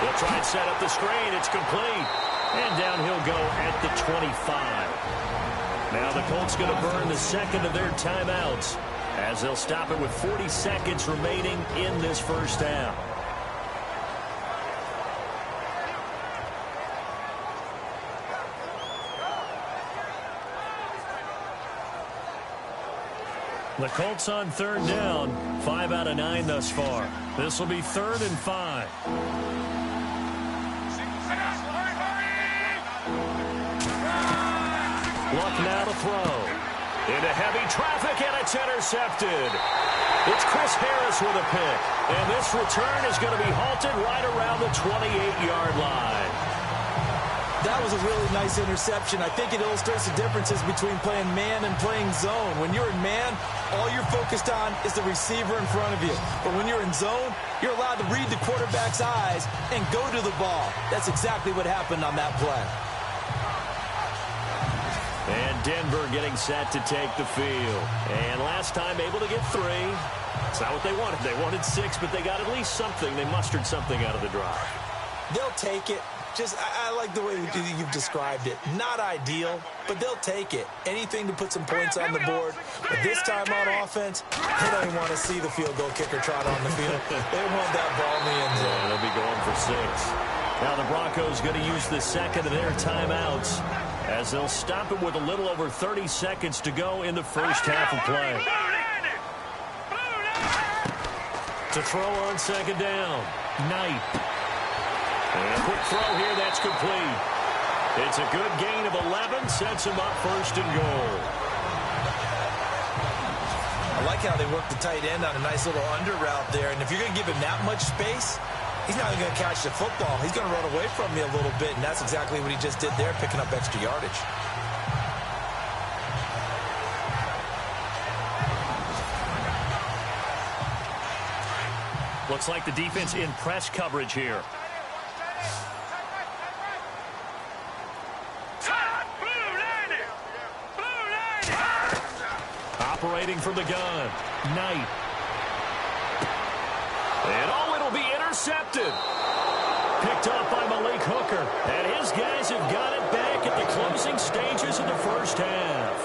He'll try and set up the screen. It's complete. And down he'll go at the 25. Now the Colts going to burn the second of their timeouts as they'll stop it with 40 seconds remaining in this first half. The Colts on third down, 5 out of 9 thus far. This will be 3rd and 5. Luck now to throw. Into heavy traffic, and it's intercepted. It's Chris Harris with a pick. And this return is going to be halted right around the 28-yard line. That was a really nice interception. I think it illustrates the differences between playing man and playing zone. When you're in man, all you're focused on is the receiver in front of you. But when you're in zone, you're allowed to read the quarterback's eyes and go to the ball. That's exactly what happened on that play. And Denver getting set to take the field. And last time able to get 3. It's not what they wanted. They wanted 6, but they got at least something. They mustered something out of the drive. They'll take it. I like the way you've described it. Not ideal, but they'll take it. Anything to put some points on the board. But this time on offense, they don't even want to see the field goal kicker trot on the field. They want that ball in the end zone. Yeah, they'll be going for 6. Now the Broncos going to use the second of their timeouts as they'll stop it with a little over 30 seconds to go in the first half of play. To throw on second down, Knight. And a quick throw here, that's complete. It's a good gain of 11, sets him up 1st and goal. I like how they work the tight end on a nice little under route there. And if you're going to give him that much space, he's not even going to catch the football. He's going to run away from me a little bit, and that's exactly what he just did there, picking up extra yardage. Looks like the defense in press coverage here. Operating from the gun, Knight. And it'll be intercepted. Picked up by Malik Hooker. And his guys have got it back at the closing stages of the first half.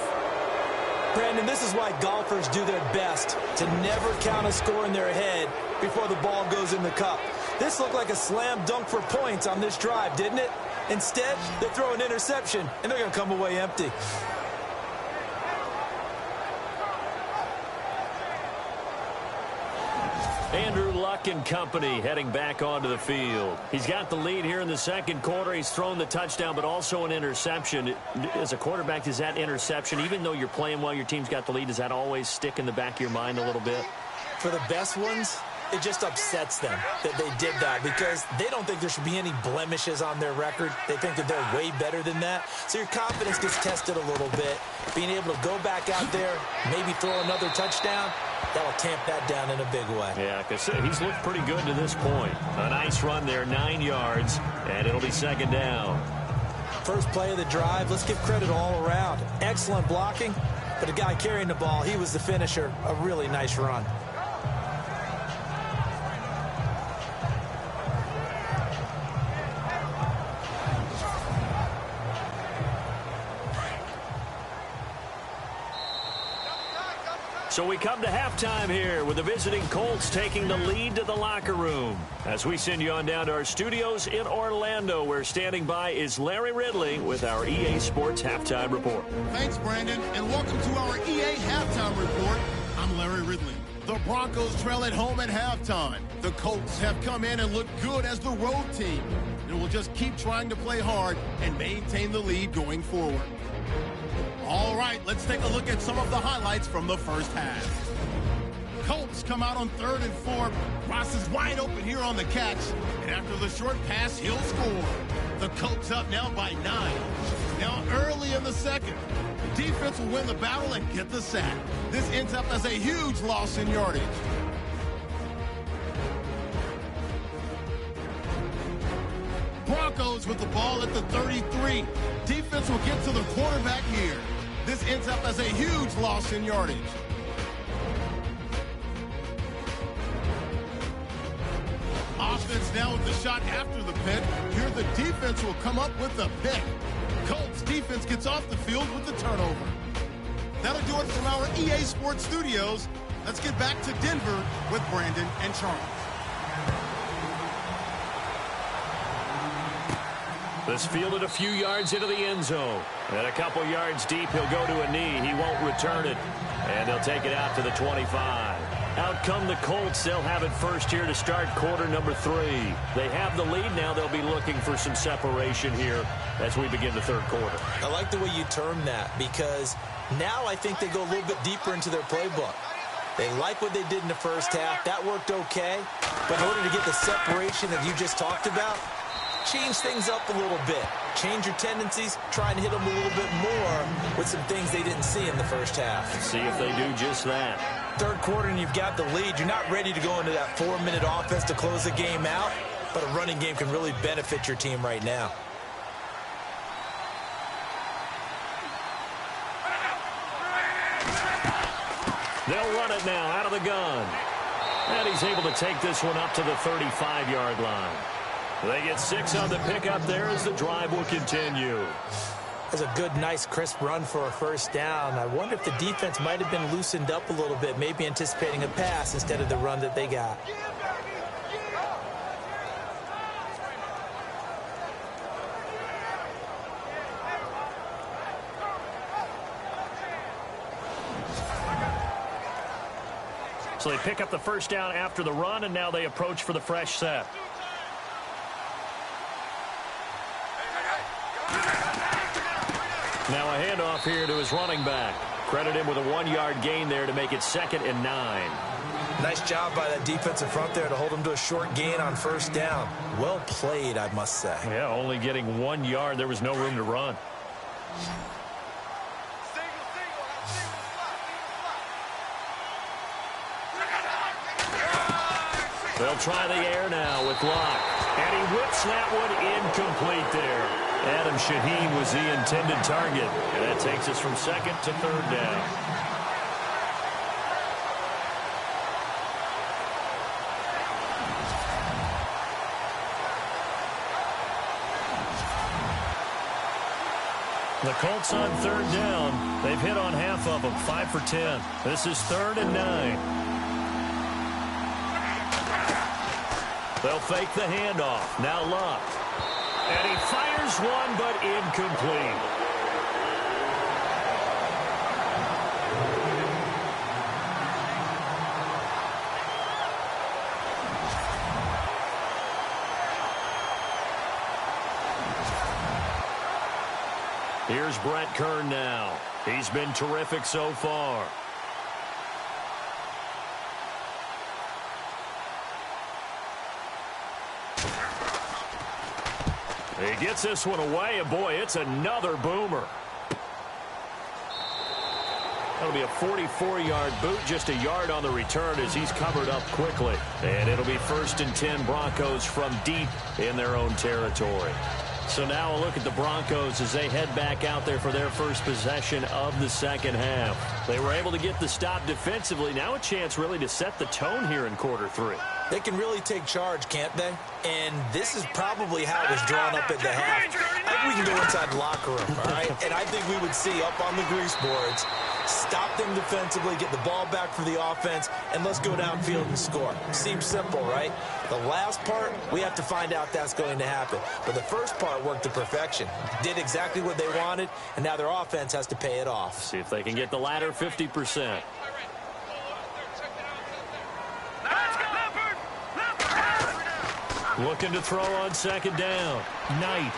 Brandon, this is why golfers do their best to never count a score in their head before the ball goes in the cup. This looked like a slam dunk for points on this drive, didn't it? Instead, they throw an interception, and they're going to come away empty. Andrew Luck and company heading back onto the field. He's got the lead here in the second quarter. He's thrown the touchdown, but also an interception. As a quarterback, does that interception, even though you're playing well, your team's got the lead, does that always stick in the back of your mind a little bit? For the best ones, it just upsets them that they did that because they don't think there should be any blemishes on their record. They think that they're way better than that. So your confidence gets tested a little bit. Being able to go back out there, maybe throw another touchdown, that'll tamp that down in a big way. Yeah, because he's looked pretty good to this point. A nice run there, 9 yards, and it'll be second down. First play of the drive, let's give credit all around. Excellent blocking, but the guy carrying the ball, he was the finisher. A really nice run. So we come to halftime here with the visiting Colts taking the lead to the locker room. As we send you on down to our studios in Orlando, where standing by is Larry Ridley with our EA Sports Halftime Report. Thanks, Brandon, and welcome to our EA Halftime Report. I'm Larry Ridley. The Broncos trail at home at halftime. The Colts have come in and looked good as the road team, and will just keep trying to play hard and maintain the lead going forward. All right, let's take a look at some of the highlights from the first half. Colts come out on 3rd and 4. Ross is wide open here on the catch, and after the short pass, he'll score. The Colts up now by 9. Now early in the second, the defense will win the battle and get the sack. This ends up as a huge loss in yardage. Broncos with the ball at the 33. Defense will get to the quarterback here. This ends up as a huge loss in yardage. Offense now with the shot after the pick. Here the defense will come up with the pick. Colts defense gets off the field with the turnover. That'll do it from our EA Sports Studios. Let's get back to Denver with Brandon and Charles. This fielded a few yards into the end zone. And a couple yards deep, he'll go to a knee. He won't return it. And they'll take it out to the 25. Out come the Colts. They'll have it first here to start quarter number 3. They have the lead now. They'll be looking for some separation here as we begin the third quarter. I like the way you term that, because now I think they go a little bit deeper into their playbook. They like what they did in the first half. That worked okay. But in order to get the separation that you just talked about, change things up a little bit. Change your tendencies. Try and hit them a little bit more with some things they didn't see in the first half. See if they do just that. Third quarter and you've got the lead. You're not ready to go into that 4-minute offense to close the game out, but a running game can really benefit your team right now. They'll run it now out of the gun. And he's able to take this one up to the 35-yard line. They get 6 on the pickup there as the drive will continue. That's a good, nice, crisp run for a first down. I wonder if the defense might have been loosened up a little bit, maybe anticipating a pass instead of the run that they got. So they pick up the first down after the run, and now they approach for the fresh set. Now a handoff here to his running back. Credit him with a 1-yard gain there to make it 2nd and 9. Nice job by that defensive front there to hold him to a short gain on first down. Well played, I must say. Yeah, only getting 1 yard. There was no room to run. They'll try the air now with Locke. And he whips that one incomplete there. Adam Shaheen was the intended target. And that takes us from 2nd to 3rd down. The Colts on 3rd down. They've hit on half of them, 5 for 10. This is 3rd and 9. They'll fake the handoff. Now Luck. And he fires one, but incomplete. Here's Brett Kern now. He's been terrific so far. He gets this one away, and boy, it's another boomer. That'll be a 44-yard boot, just a yard on the return as he's covered up quickly. And it'll be 1st and 10 Broncos from deep in their own territory. So now a look at the Broncos as they head back out there for their first possession of the second half. They were able to get the stop defensively. Now a chance really to set the tone here in quarter 3. They can really take charge, can't they? And this is probably how it was drawn up at the half. I think we can go inside the locker room, all right? And I think we would see up on the grease boards, stop them defensively, get the ball back for the offense, and let's go downfield and score. Seems simple, right? The last part, we have to find out that's going to happen. But the first part worked to perfection. Did exactly what they wanted, and now their offense has to pay it off. See if they can get the latter 50%. Looking to throw on second down. Knight.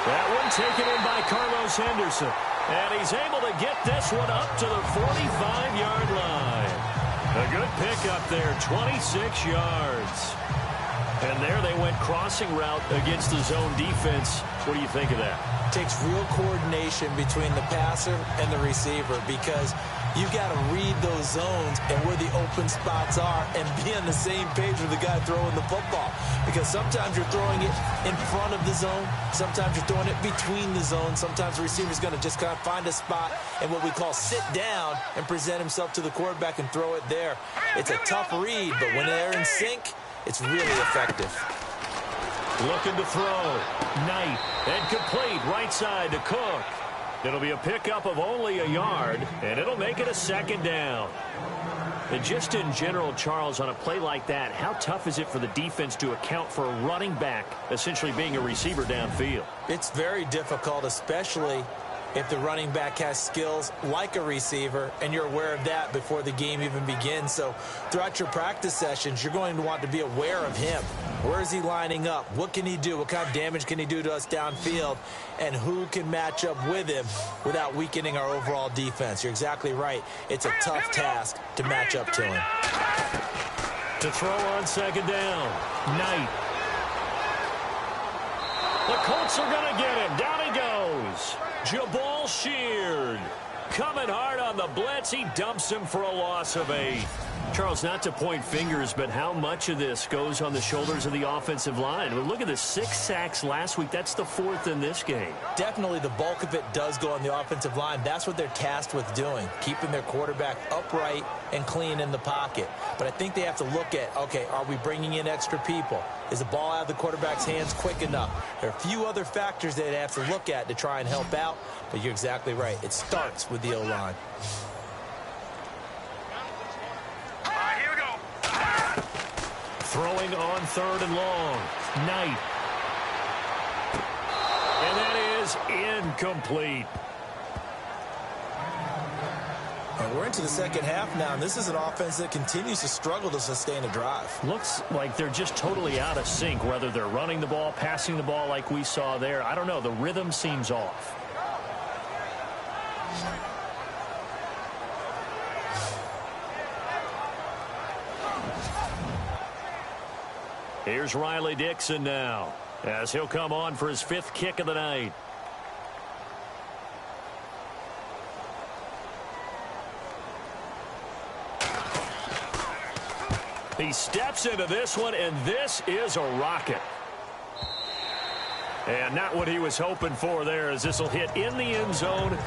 That one taken in by Carlos Henderson. And he's able to get this one up to the 45-yard line. A good pickup there, 26 yards. And there they went crossing route against the zone defense. What do you think of that? Takes real coordination between the passer and the receiver, because you've got to read those zones and where the open spots are and be on the same page with the guy throwing the football. Because sometimes you're throwing it in front of the zone. Sometimes you're throwing it between the zones. Sometimes the receiver's going to just kind of find a spot and what we call sit down and present himself to the quarterback and throw it there. It's a tough read, but when they're in sync, it's really effective. Looking to throw. Knight. And complete right side to Cook. It'll be a pickup of only a yard, and it'll make it a second down. And just in general, Charles, on a play like that, how tough is it for the defense to account for a running back essentially being a receiver downfield? It's very difficult, especially if the running back has skills like a receiver, and you're aware of that before the game even begins. So throughout your practice sessions, you're going to want to be aware of him. Where is he lining up? What can he do? What kind of damage can he do to us downfield? And who can match up with him without weakening our overall defense? You're exactly right. It's a tough task to match up to him. To throw on second down, Knight. The Colts are going to get him. Down he goes. Jabal Sheard coming hard on the blitz. He dumps him for a loss of 8. Charles, not to point fingers, but how much of this goes on the shoulders of the offensive line? Well, look at the 6 sacks last week. That's the 4th in this game. Definitely the bulk of it does go on the offensive line. That's what they're tasked with doing, keeping their quarterback upright and clean in the pocket. But I think they have to look at, okay, are we bringing in extra people? Is the ball out of the quarterback's hands quick enough? There are a few other factors that they have to look at to try and help out, but you're exactly right. It starts with the O-line. Throwing on 3rd and long. Knight. And that is incomplete. And we're into the second half now, and this is an offense that continues to struggle to sustain a drive. Looks like they're just totally out of sync, whether they're running the ball, passing the ball like we saw there. I don't know. The rhythm seems off. Here's Riley Dixon now, as he'll come on for his 5th kick of the night. He steps into this one, and this is a rocket. And not what he was hoping for there, as this will hit in the end zone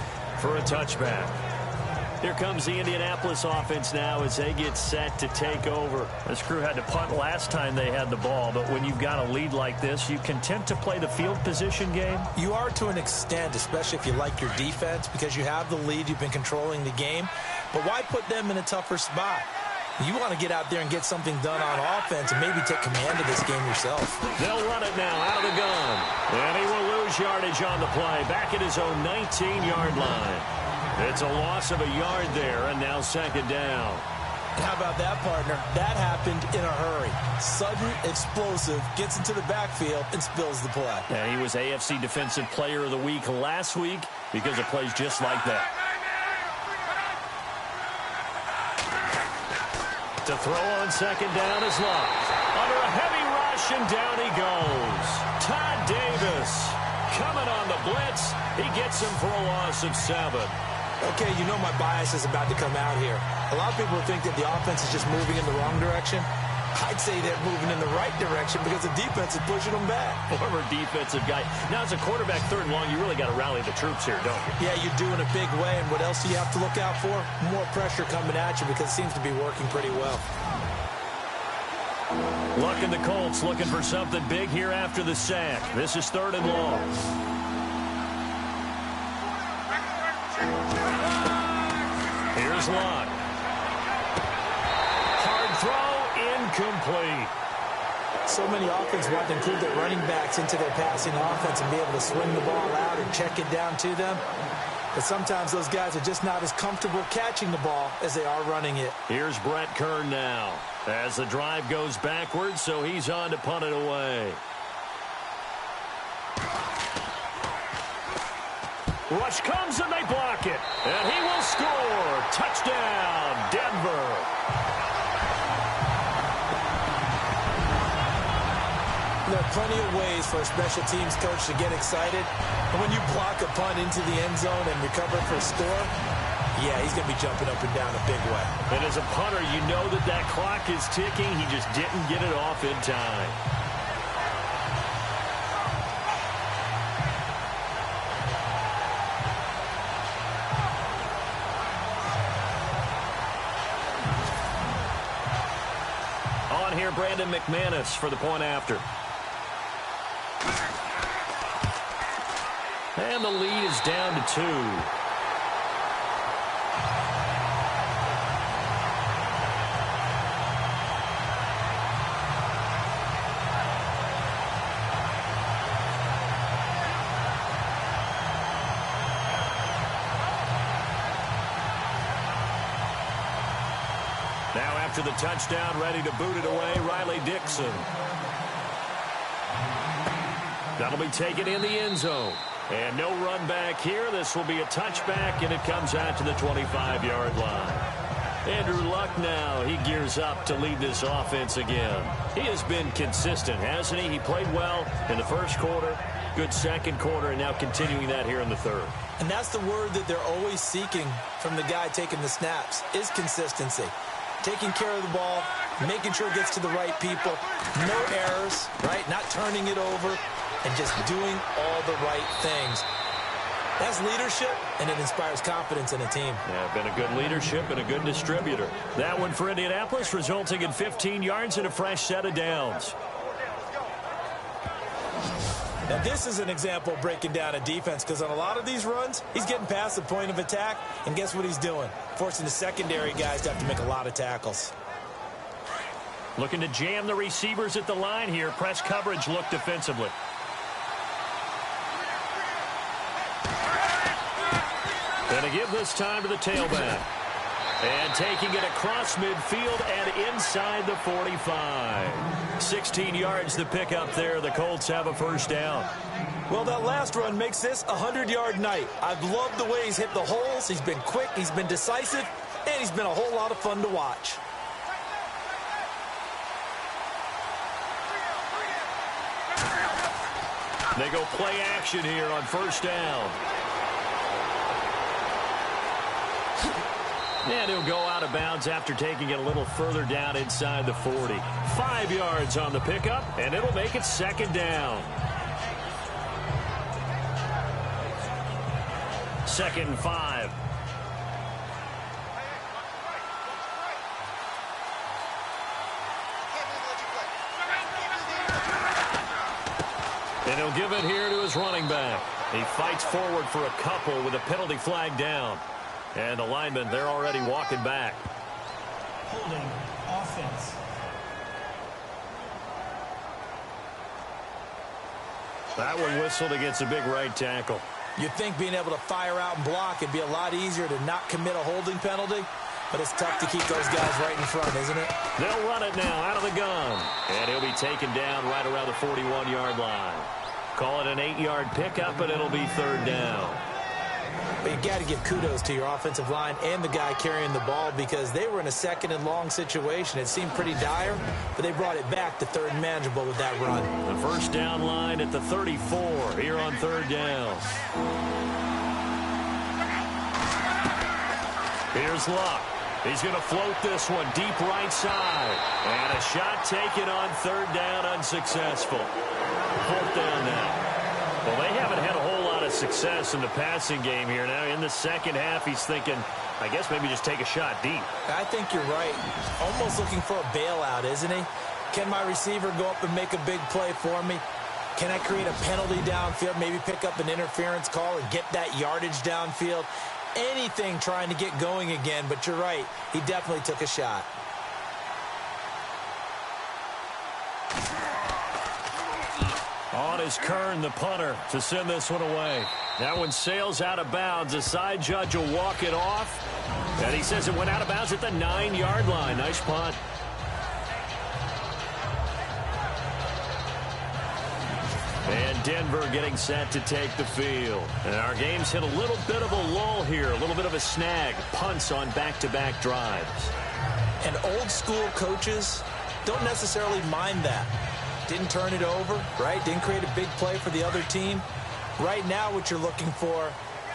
for a touchback. Here comes the Indianapolis offense now as they get set to take over. This crew had to punt last time they had the ball, but when you've got a lead like this, you content to play the field position game? You are to an extent, especially if you like your defense, because you have the lead, you've been controlling the game. But why put them in a tougher spot? You want to get out there and get something done on offense and maybe take command of this game yourself. They'll run it now out of the gun. And he will lose yardage on the play, back at his own 19-yard line. It's a loss of a yard there, and now second down. And how about that, partner? That happened in a hurry. Sudden, explosive, gets into the backfield, and spills the play. Yeah, he was AFC Defensive Player of the Week last week because of plays just like that. To throw on second down is locked. Under a heavy rush, and down he goes. Todd Davis coming on the blitz. He gets him for a loss of 7. Okay, you know my bias is about to come out here. A lot of people think that the offense is just moving in the wrong direction. I'd say they're moving in the right direction because the defense is pushing them back. Former defensive guy. Now, as a quarterback, 3rd and long, you really got to rally the troops here, don't you? Yeah, you do in a big way. And what else do you have to look out for? More pressure coming at you because it seems to be working pretty well. Luck in the Colts looking for something big here after the sack. This is 3rd and long. Here's Lott. Hard throw, incomplete. So many offenses want to include their running backs into their passing offense and be able to swing the ball out and check it down to them. But sometimes those guys are just not as comfortable catching the ball as they are running it. Here's Brett Kern now as the drive goes backwards, so he's on to punt it away. Rush comes and they block it. And he will score. Touchdown, Denver. There are plenty of ways for a special teams coach to get excited. And when you block a punt into the end zone and recover for a score, yeah, he's going to be jumping up and down a big way. And as a punter, you know that that clock is ticking. He just didn't get it off in time. On here, Brandon McManus for the point after. And the lead is down to 2. after the touchdown, ready to boot it away, Riley Dixon. That'll be taken in the end zone. And no run back here. This will be a touchback, and it comes out to the 25-yard line. Andrew Luck now, he gears up to lead this offense again. He has been consistent, hasn't he? He played well in the first quarter, good second quarter, and now continuing that here in the third. And that's the word that they're always seeking from the guy taking the snaps, is consistency. Taking care of the ball, making sure it gets to the right people, no errors, right? Not turning it over, and just doing all the right things. That's leadership, and it inspires confidence in a team. Yeah, been a good leadership and a good distributor. That one for Indianapolis, resulting in 15 yards and a fresh set of downs. Now, this is an example of breaking down a defense, because on a lot of these runs, he's getting past the point of attack, and guess what he's doing? Forcing the secondary guys to have to make a lot of tackles. Looking to jam the receivers at the line here. Press coverage look defensively. Going to give this time to the tailback. And taking it across midfield and inside the 45. 16 yards the pickup there. The Colts have a first down. Well, that last run makes this a 100-yard night. I've loved the way he's hit the holes. He's been quick, he's been decisive, and he's been a whole lot of fun to watch. They go play action here on first down. And he'll go out of bounds after taking it a little further down inside the 40. 5 yards on the pickup, and it'll make it second down. Second and 5. And he'll give it here to his running back. He fights forward for a couple with a penalty flag down. And the linemen, they're already walking back. Holding offense. That one whistled against a big right tackle. You'd think being able to fire out and block would be a lot easier to not commit a holding penalty, but it's tough to keep those guys right in front, isn't it? They'll run it now out of the gun. And he'll be taken down right around the 41-yard line. Call it an 8-yard pickup, and it'll be third down. But you got to give kudos to your offensive line and the guy carrying the ball, because they were in a second and long situation. It seemed pretty dire, but they brought it back to third and manageable with that run. The first down line at the 34 here on third down. Here's Luck. He's going to float this one deep right side. And a shot taken on third down, unsuccessful. Fourth down now. Well, they haven't had a whole lot of success in the passing game here. Now, in the second half, he's thinking, I guess maybe just take a shot deep. I think you're right. Almost looking for a bailout, isn't he? Can my receiver go up and make a big play for me? Can I create a penalty downfield, maybe pick up an interference call and get that yardage downfield? Anything trying to get going again, but you're right. He definitely took a shot. On is Kern, the punter, to send this one away. That one sails out of bounds. The side judge will walk it off. And he says it went out of bounds at the 9-yard line. Nice punt. And Denver getting set to take the field. And our game's hit a little bit of a lull here, a little bit of a snag. Punts on back-to-back drives. And old-school coaches don't necessarily mind that. Didn't turn it over, right? Didn't create a big play for the other team. Right now what you're looking for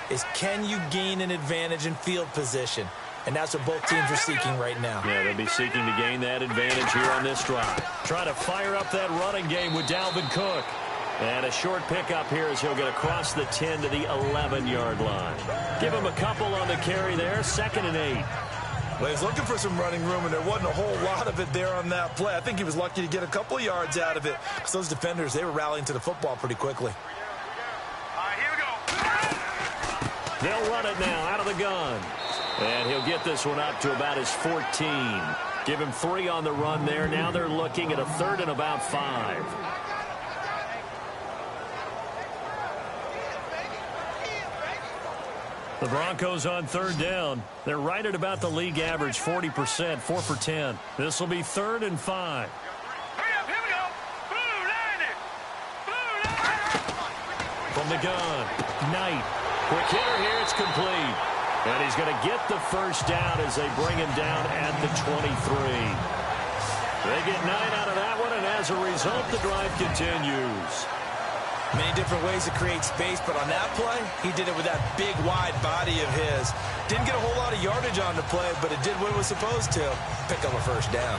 is, can you gain an advantage in field position? And that's what both teams are seeking right now. Yeah, they'll be seeking to gain that advantage here on this drive. Try to fire up that running game with Dalvin Cook. And a short pickup here as he'll get across the 10 to the 11-yard line. Give him a couple on the carry there. 2nd and 8. Well, he's looking for some running room, and there wasn't a whole lot of it there on that play. I think he was lucky to get a couple of yards out of it, because those defenders, they were rallying to the football pretty quickly. Here we go. They'll run it now out of the gun. And he'll get this one up to about his 14. Give him 3 on the run there. Now they're looking at a 3rd and about 5. The Broncos on third down. They're right at about the league average, 40%, 4 for 10. This will be 3rd and 5. From the gun, Knight. Quick hitter here, it's complete. And he's going to get the first down as they bring him down at the 23. They get 9 out of that one, and as a result, the drive continues. Many different ways to create space, but on that play, he did it with that big, wide body of his. Didn't get a whole lot of yardage on the play, but it did what it was supposed to. Pick up a first down.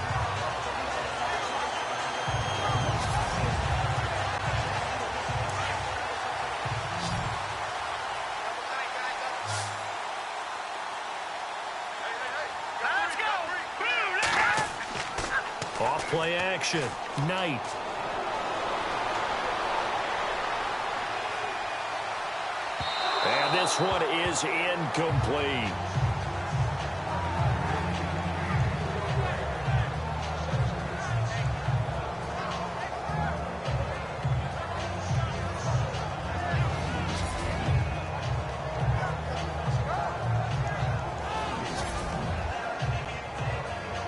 Off play action, Knight. And this one is incomplete.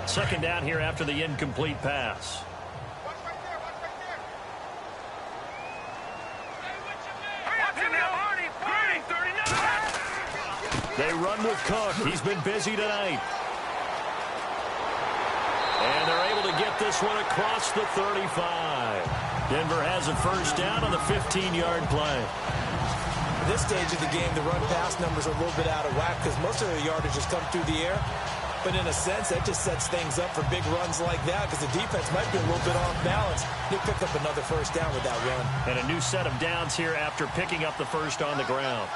Second down here after the incomplete pass. They run with Cook. He's been busy tonight. And they're able to get this one across the 35. Denver has a first down on the 15-yard play. At this stage of the game, the run-pass numbers are a little bit out of whack because most of the yardage has come through the air. But in a sense, that just sets things up for big runs like that because the defense might be a little bit off balance. He'll pick up another first down with that run. And a new set of downs here after picking up the first on the ground.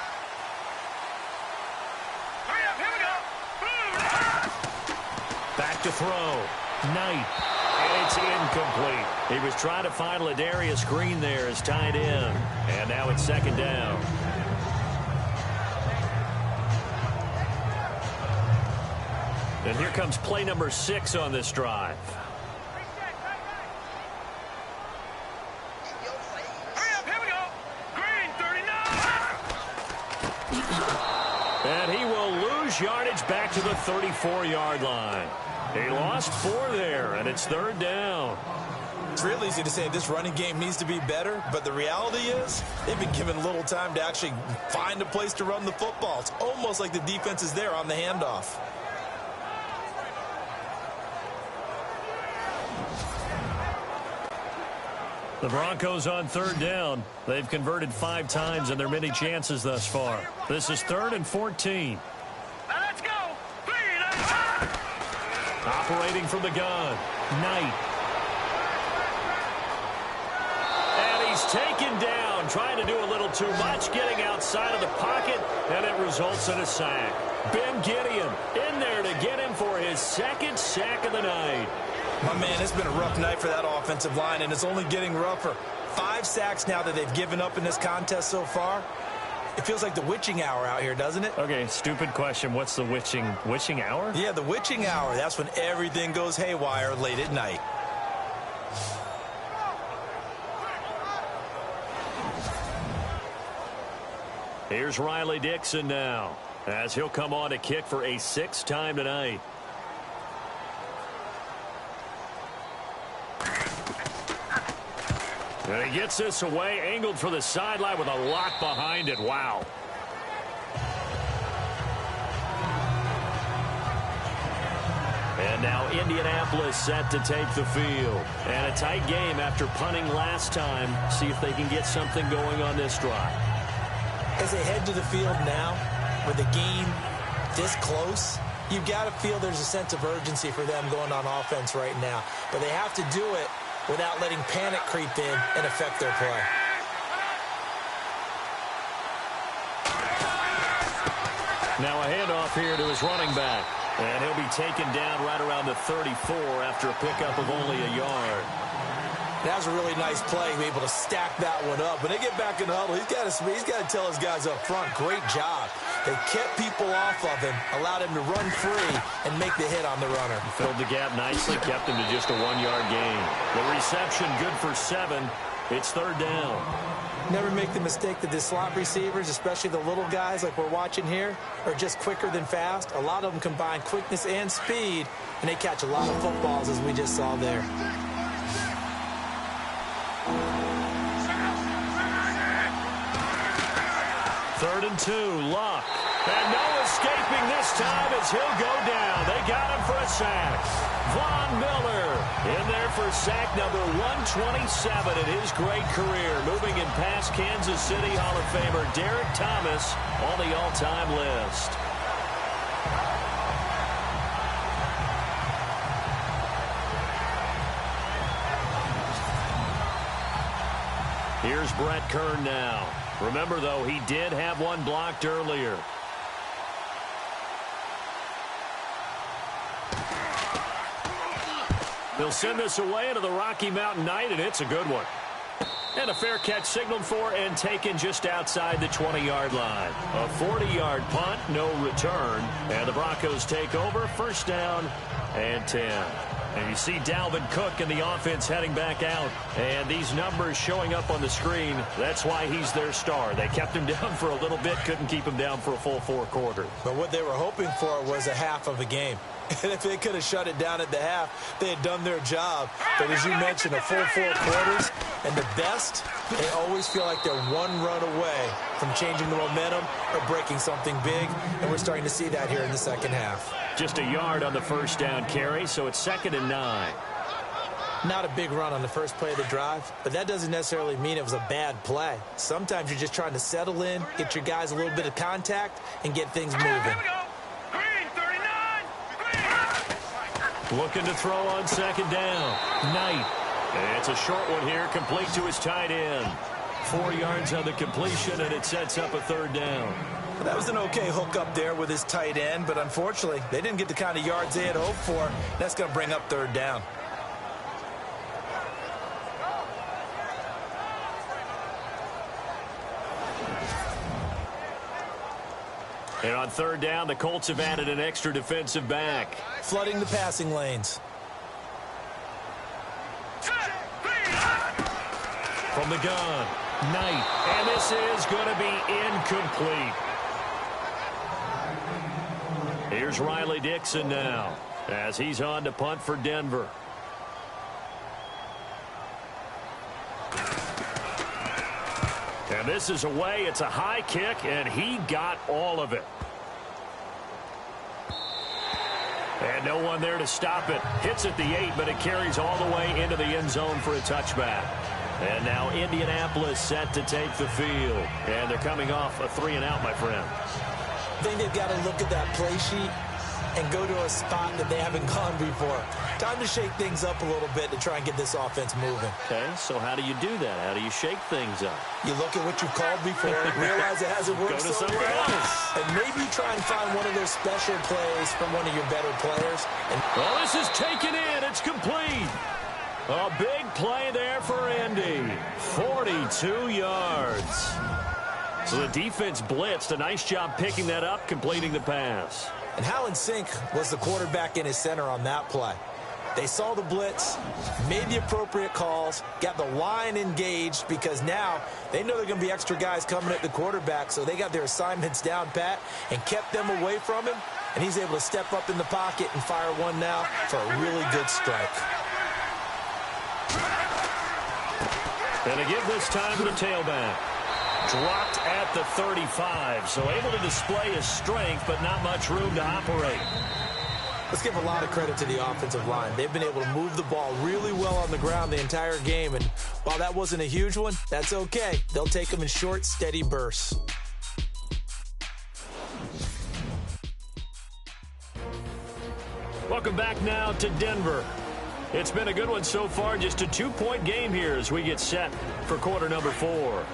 Back to throw. Knight. And it's incomplete. He was trying to find Ladarius Green there as tight end. And now it's second down. And here comes play number 6 on this drive. And he will lose yardage back to the 34-yard line. He lost 4 there, and it's third down. It's real easy to say this running game needs to be better, but the reality is they've been given little time to actually find a place to run the football. It's almost like the defense is there on the handoff. The Broncos on third down. They've converted 5 times in their many chances thus far. This is 3rd and 14. Now let's go. Operating from the gun, Knight. And he's taken down, trying to do a little too much, getting outside of the pocket, and it results in a sack. Ben Gideon in there to get him for his 2nd sack of the night. My man, it's been a rough night for that offensive line, and it's only getting rougher. 5 sacks now that they've given up in this contest so far. It feels like the witching hour out here, doesn't it? Okay, stupid question. What's the witching hour? Yeah, the witching hour. That's when everything goes haywire late at night. Here's Riley Dixon now, as he'll come on to kick for a 6th time tonight. And he gets this away, angled for the sideline with a lock behind it. Wow. And now Indianapolis set to take the field. And a tight game after punting last time. See if they can get something going on this drive. As they head to the field now, with the game this close, you've got to feel there's a sense of urgency for them going on offense right now. But they have to do it without letting panic creep in and affect their play. Now a handoff here to his running back. And he'll be taken down right around the 34 after a pickup of only a yard. That was a really nice play, be able to stack that one up. When they get back in the huddle, he's got to tell his guys up front, great job. They kept people off of him, allowed him to run free, and make the hit on the runner. Filled the gap nicely, kept him to just a 1-yard gain. The reception good for 7, It's third down. Never make the mistake that the slot receivers, especially the little guys like we're watching here, are just quicker than fast. A lot of them combine quickness and speed, and they catch a lot of footballs, as we just saw there. Third and 2, Luck. And no escaping this time as he'll go down. They got him for a sack. Von Miller in there for sack number 127 in his great career. Moving in past Kansas City Hall of Famer Derek Thomas on the all-time list. Here's Brett Kern now. Remember, though, he did have one blocked earlier. They'll send this away into the Rocky Mountain night, and it's a good one. And a fair catch signaled for and taken just outside the 20-yard line. A 40-yard punt, no return. And the Broncos take over, first down and 10. And you see Dalvin Cook in the offense heading back out. And these numbers showing up on the screen, that's why he's their star. They kept him down for a little bit, couldn't keep him down for a full 4 quarters. But what they were hoping for was a half of a game. And if they could have shut it down at the half, they had done their job. But as you mentioned, a full 4 quarters, and the best, they always feel like they're one run away from changing the momentum or breaking something big. And we're starting to see that here in the second half. Just a yard on the first down carry, so it's 2nd and 9. Not a big run on the first play of the drive, but that doesn't necessarily mean it was a bad play. Sometimes you're just trying to settle in, get your guys a little bit of contact, and get things moving. Looking to throw on 2nd down. Knight. It's a short one here, complete to his tight end. 4 yards on the completion, and it sets up a 3rd down. Well, that was an okay hook up there with his tight end, but unfortunately, they didn't get the kind of yards they had hoped for. That's going to bring up 3rd down. And on 3rd down, the Colts have added an extra defensive back. Flooding the passing lanes. From the gun, Knight. And this is going to be incomplete. Here's Riley Dixon now as he's on to punt for Denver. And this is away. It's a high kick, and he got all of it. And no one there to stop it. Hits at the 8, but it carries all the way into the end zone for a touchback. And now Indianapolis set to take the field. And they're coming off a 3-and-out, my friend. I think they've got to look at that play sheet and go to a spot that they haven't gone before. Time to shake things up a little bit to try and get this offense moving. Okay, so how do you do that? How do you shake things up? You look at what you've called before, realize it hasn't worked Go to so somewhere well, else. and maybe try and find one of those special plays from one of your better players. And well, this is taken in. It's complete. A big play there for Indy. 42 yards. So the defense blitzed. A nice job picking that up, completing the pass. And how in sync was the quarterback in his center on that play? They saw the blitz, made the appropriate calls, got the line engaged because now they know there are going to be extra guys coming at the quarterback, so they got their assignments down pat and kept them away from him, and he's able to step up in the pocket and fire one now for a really good strike. And a give this time to the tailback. Dropped at the 35, so able to display his strength, but not much room to operate. Let's give a lot of credit to the offensive line. They've been able to move the ball really well on the ground the entire game, and while that wasn't a huge one, that's okay. They'll take them in short, steady bursts. Welcome back now to Denver. It's been a good one so far, just a 2-point game here as we get set for quarter number 4.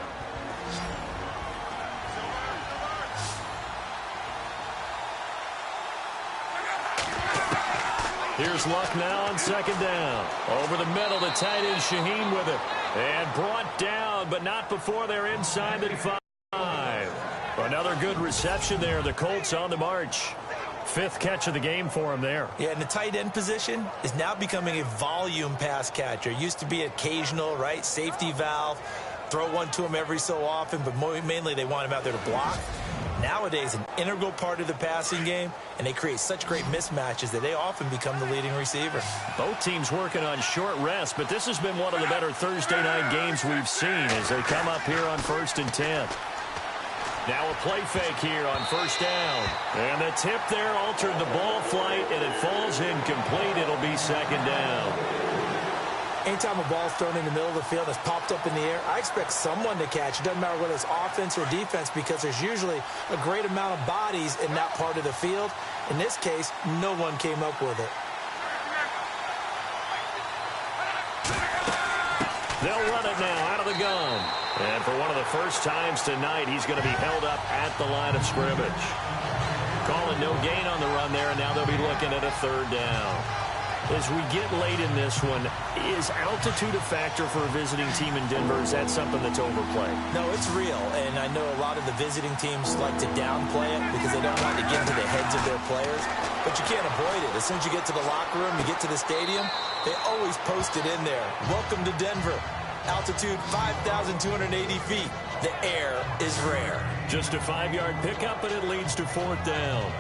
Here's Luck now on 2nd down. Over the middle, the tight end Shaheen with it. And brought down, but not before they're inside the 5. Another good reception there. The Colts on the march. Fifth catch of the game for him there. Yeah, and the tight end position is now becoming a volume pass catcher. Used to be occasional, right? Safety valve. Throw one to him every so often, but mainly they want him out there to block. Nowadays, an integral part of the passing game, and they create such great mismatches that they often become the leading receiver. Both teams working on short rest, but this has been one of the better Thursday night games we've seen as they come up here on 1st and 10. Now a play fake here on 1st down. And the tip there altered the ball flight, and it falls incomplete. It'll be 2nd down. Anytime a ball's thrown in the middle of the field that's popped up in the air, I expect someone to catch. It doesn't matter whether it's offense or defense because there's usually a great amount of bodies in that part of the field. In this case, no one came up with it. They'll run it now out of the gun. And for one of the first times tonight, he's going to be held up at the line of scrimmage. Calling no gain on the run there, and now they'll be looking at a 3rd down. As we get late in this one, is altitude a factor for a visiting team in Denver? Is that something that's overplayed? No, it's real, and I know a lot of the visiting teams like to downplay it because they don't want to get into the heads of their players, but you can't avoid it. As soon as you get to the locker room, you get to the stadium, they always post it in there. Welcome to Denver. Altitude 5,280 feet. The air is rare. Just a 5-yard pickup, and it leads to 4th down.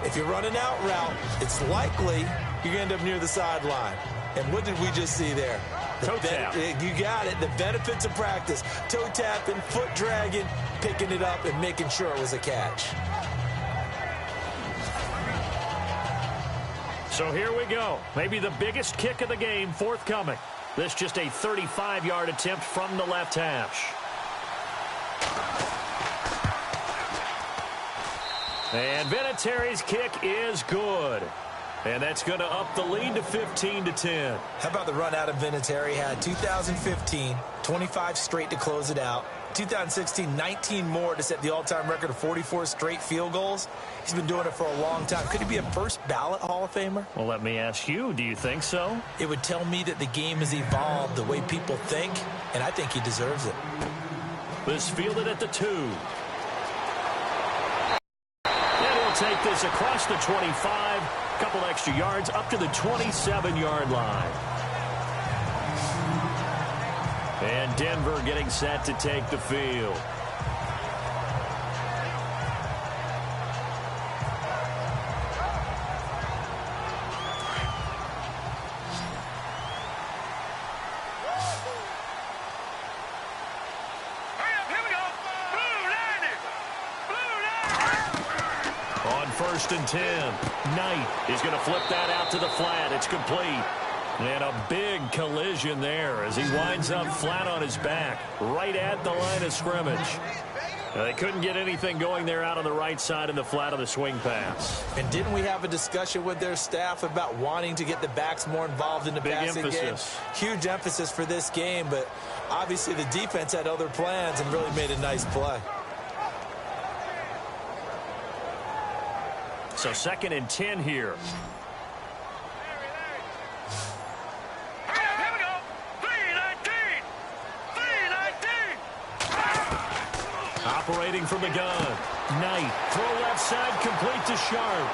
If you run an out route, it's likely you're going to end up near the sideline. And what did we just see there? Toe tap. You got it. The benefits of practice. Toe tapping, foot dragging, picking it up, and making sure it was a catch. So here we go. Maybe the biggest kick of the game forthcoming. This just a 35-yard attempt from the left hash. And Vinatieri's kick is good. And that's going to up the lead to 15-10. How about the run out of Vinatieri had? 2015, 25 straight to close it out. 2016, 19 more to set the all-time record of 44 straight field goals. He's been doing it for a long time. Could he be a first-ballot Hall of Famer? Well, let me ask you, do you think so? It would tell me that the game has evolved the way people think, and I think he deserves it. This fielded at the 2. And he'll take this across the 25. Couple extra yards up to the 27-yard line. And Denver getting set to take the field. On 1st and 10, Knight is going to flip that out to the flat. It's complete. And a big collision there as he winds up flat on his back, right at the line of scrimmage. Now, they couldn't get anything going there out on the right side in the flat of the swing pass. And didn't we have a discussion with their staff about wanting to get the backs more involved in the passing game? Huge emphasis for this game, but obviously the defense had other plans and really made a nice play. So 2nd and 10 here. Operating from the gun. Knight. Throw left side, complete to Sharp.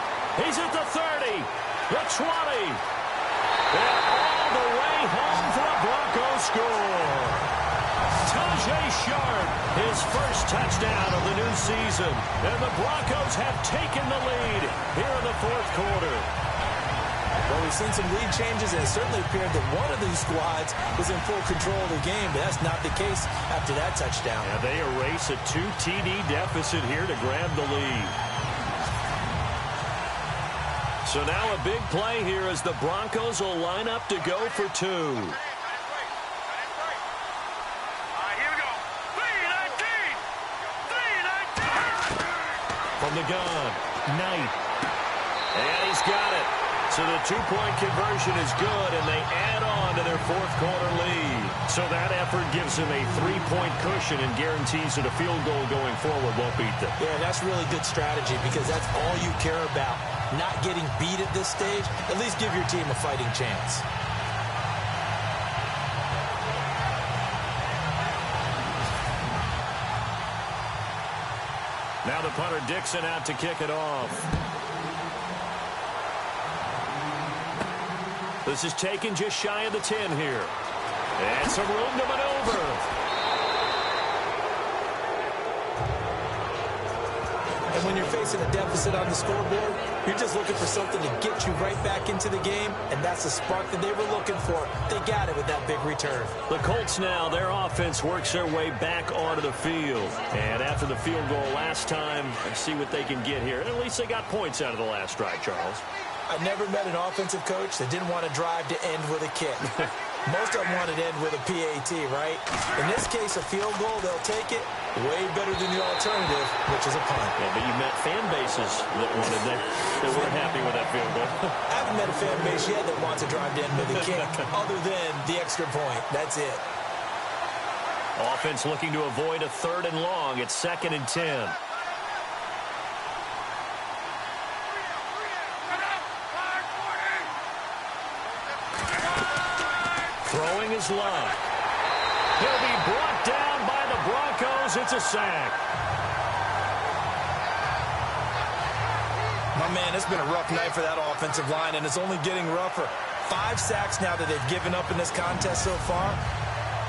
He's at the 30. The 20. And all the way home for a Broncos score. Tajay Sharp, his first touchdown of the new season. And the Broncos have taken the lead here in the 4th quarter. Well, we've seen some lead changes, and it certainly appeared that one of these squads was in full control of the game, but that's not the case after that touchdown. Yeah, they erase a 2 TD deficit here to grab the lead. So now a big play here as the Broncos will line up to go for 2. From the gun, Knight. And he's got it. So the 2-point conversion is good, and they add on to their 4th quarter lead. So that effort gives them a 3-point cushion and guarantees that a field goal going forward won't beat them. Yeah, that's really good strategy because that's all you care about. Not getting beat at this stage. At least give your team a fighting chance. Now the punter Dixon out to kick it off. This is taken just shy of the 10 here. And some room to maneuver. And when you're facing a deficit on the scoreboard, you're just looking for something to get you right back into the game, and that's the spark that they were looking for. They got it with that big return. The Colts now, their offense works their way back onto the field. And after the field goal last time, let's see what they can get here. And at least they got points out of the last drive, Charles. I never met an offensive coach that didn't want to drive to end with a kick. Most of them wanted to end with a PAT, right? In this case, a field goal, they'll take it way better than the alternative, which is a punt. Yeah, but you met fan bases that wanted that weren't happy with that field goal. I haven't met a fan base yet that wants to drive to end with a kick other than the extra point. That's it. Offense looking to avoid a 3rd and long. It's 2nd and 10. Throwing his Love. He'll be brought down by the Broncos. It's a sack. My man, it's been a rough night for that offensive line, and it's only getting rougher. 5 sacks now that they've given up in this contest so far.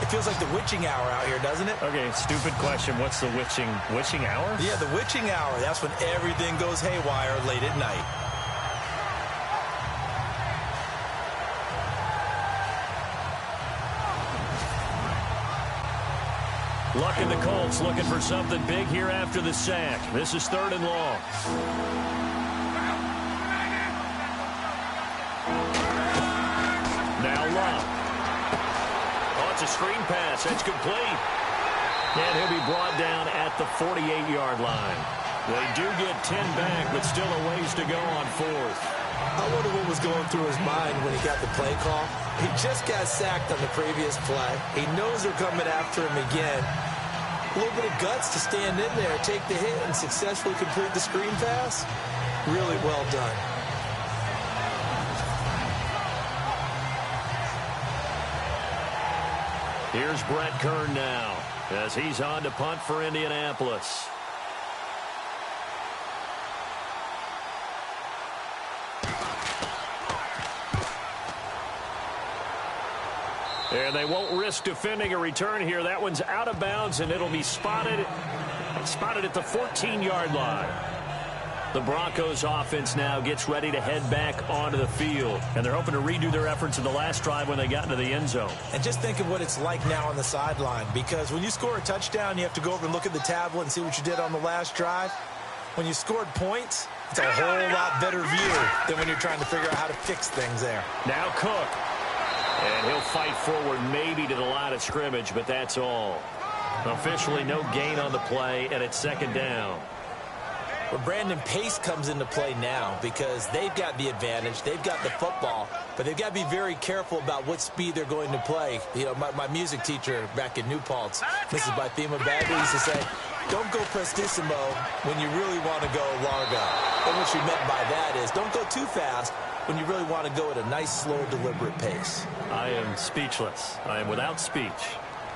It feels like the witching hour out here, doesn't it? Okay, stupid question. What's the witching hour? Yeah, the witching hour. That's when everything goes haywire late at night. Luck in the Colts looking for something big here after the sack. This is 3rd and long. Now Love. Oh, it's a screen pass. That's complete. And he'll be brought down at the 48-yard line. They do get 10 back, but still a ways to go on 4th. I wonder what was going through his mind when he got the play call. He just got sacked on the previous play. He knows they're coming after him again. A little bit of guts to stand in there, take the hit, and successfully complete the screen pass. Really well done. Here's Brett Kern now as he's on to punt for Indianapolis. And they won't risk defending a return here. That one's out of bounds, and it'll be spotted at the 14-yard line. The Broncos offense now gets ready to head back onto the field. And they're hoping to redo their efforts in the last drive when they got into the end zone. And just think of what it's like now on the sideline. Because when you score a touchdown, you have to go over and look at the tablet and see what you did on the last drive. When you scored points, it's a whole lot better view than when you're trying to figure out how to fix things there. Now Cook. And he'll fight forward maybe to the line of scrimmage, but that's all. Officially no gain on the play, and it's 2nd down. Well, Brandon, pace comes into play now because they've got the advantage. They've got the football, but they've got to be very careful about what speed they're going to play. You know, my music teacher back in New Paltz, Mrs. Bythema Bagley, used to say, don't go prestissimo when you really want to go largo. And what she meant by that is don't go too fast when you really want to go at a nice, slow, deliberate pace. I am speechless. I am without speech.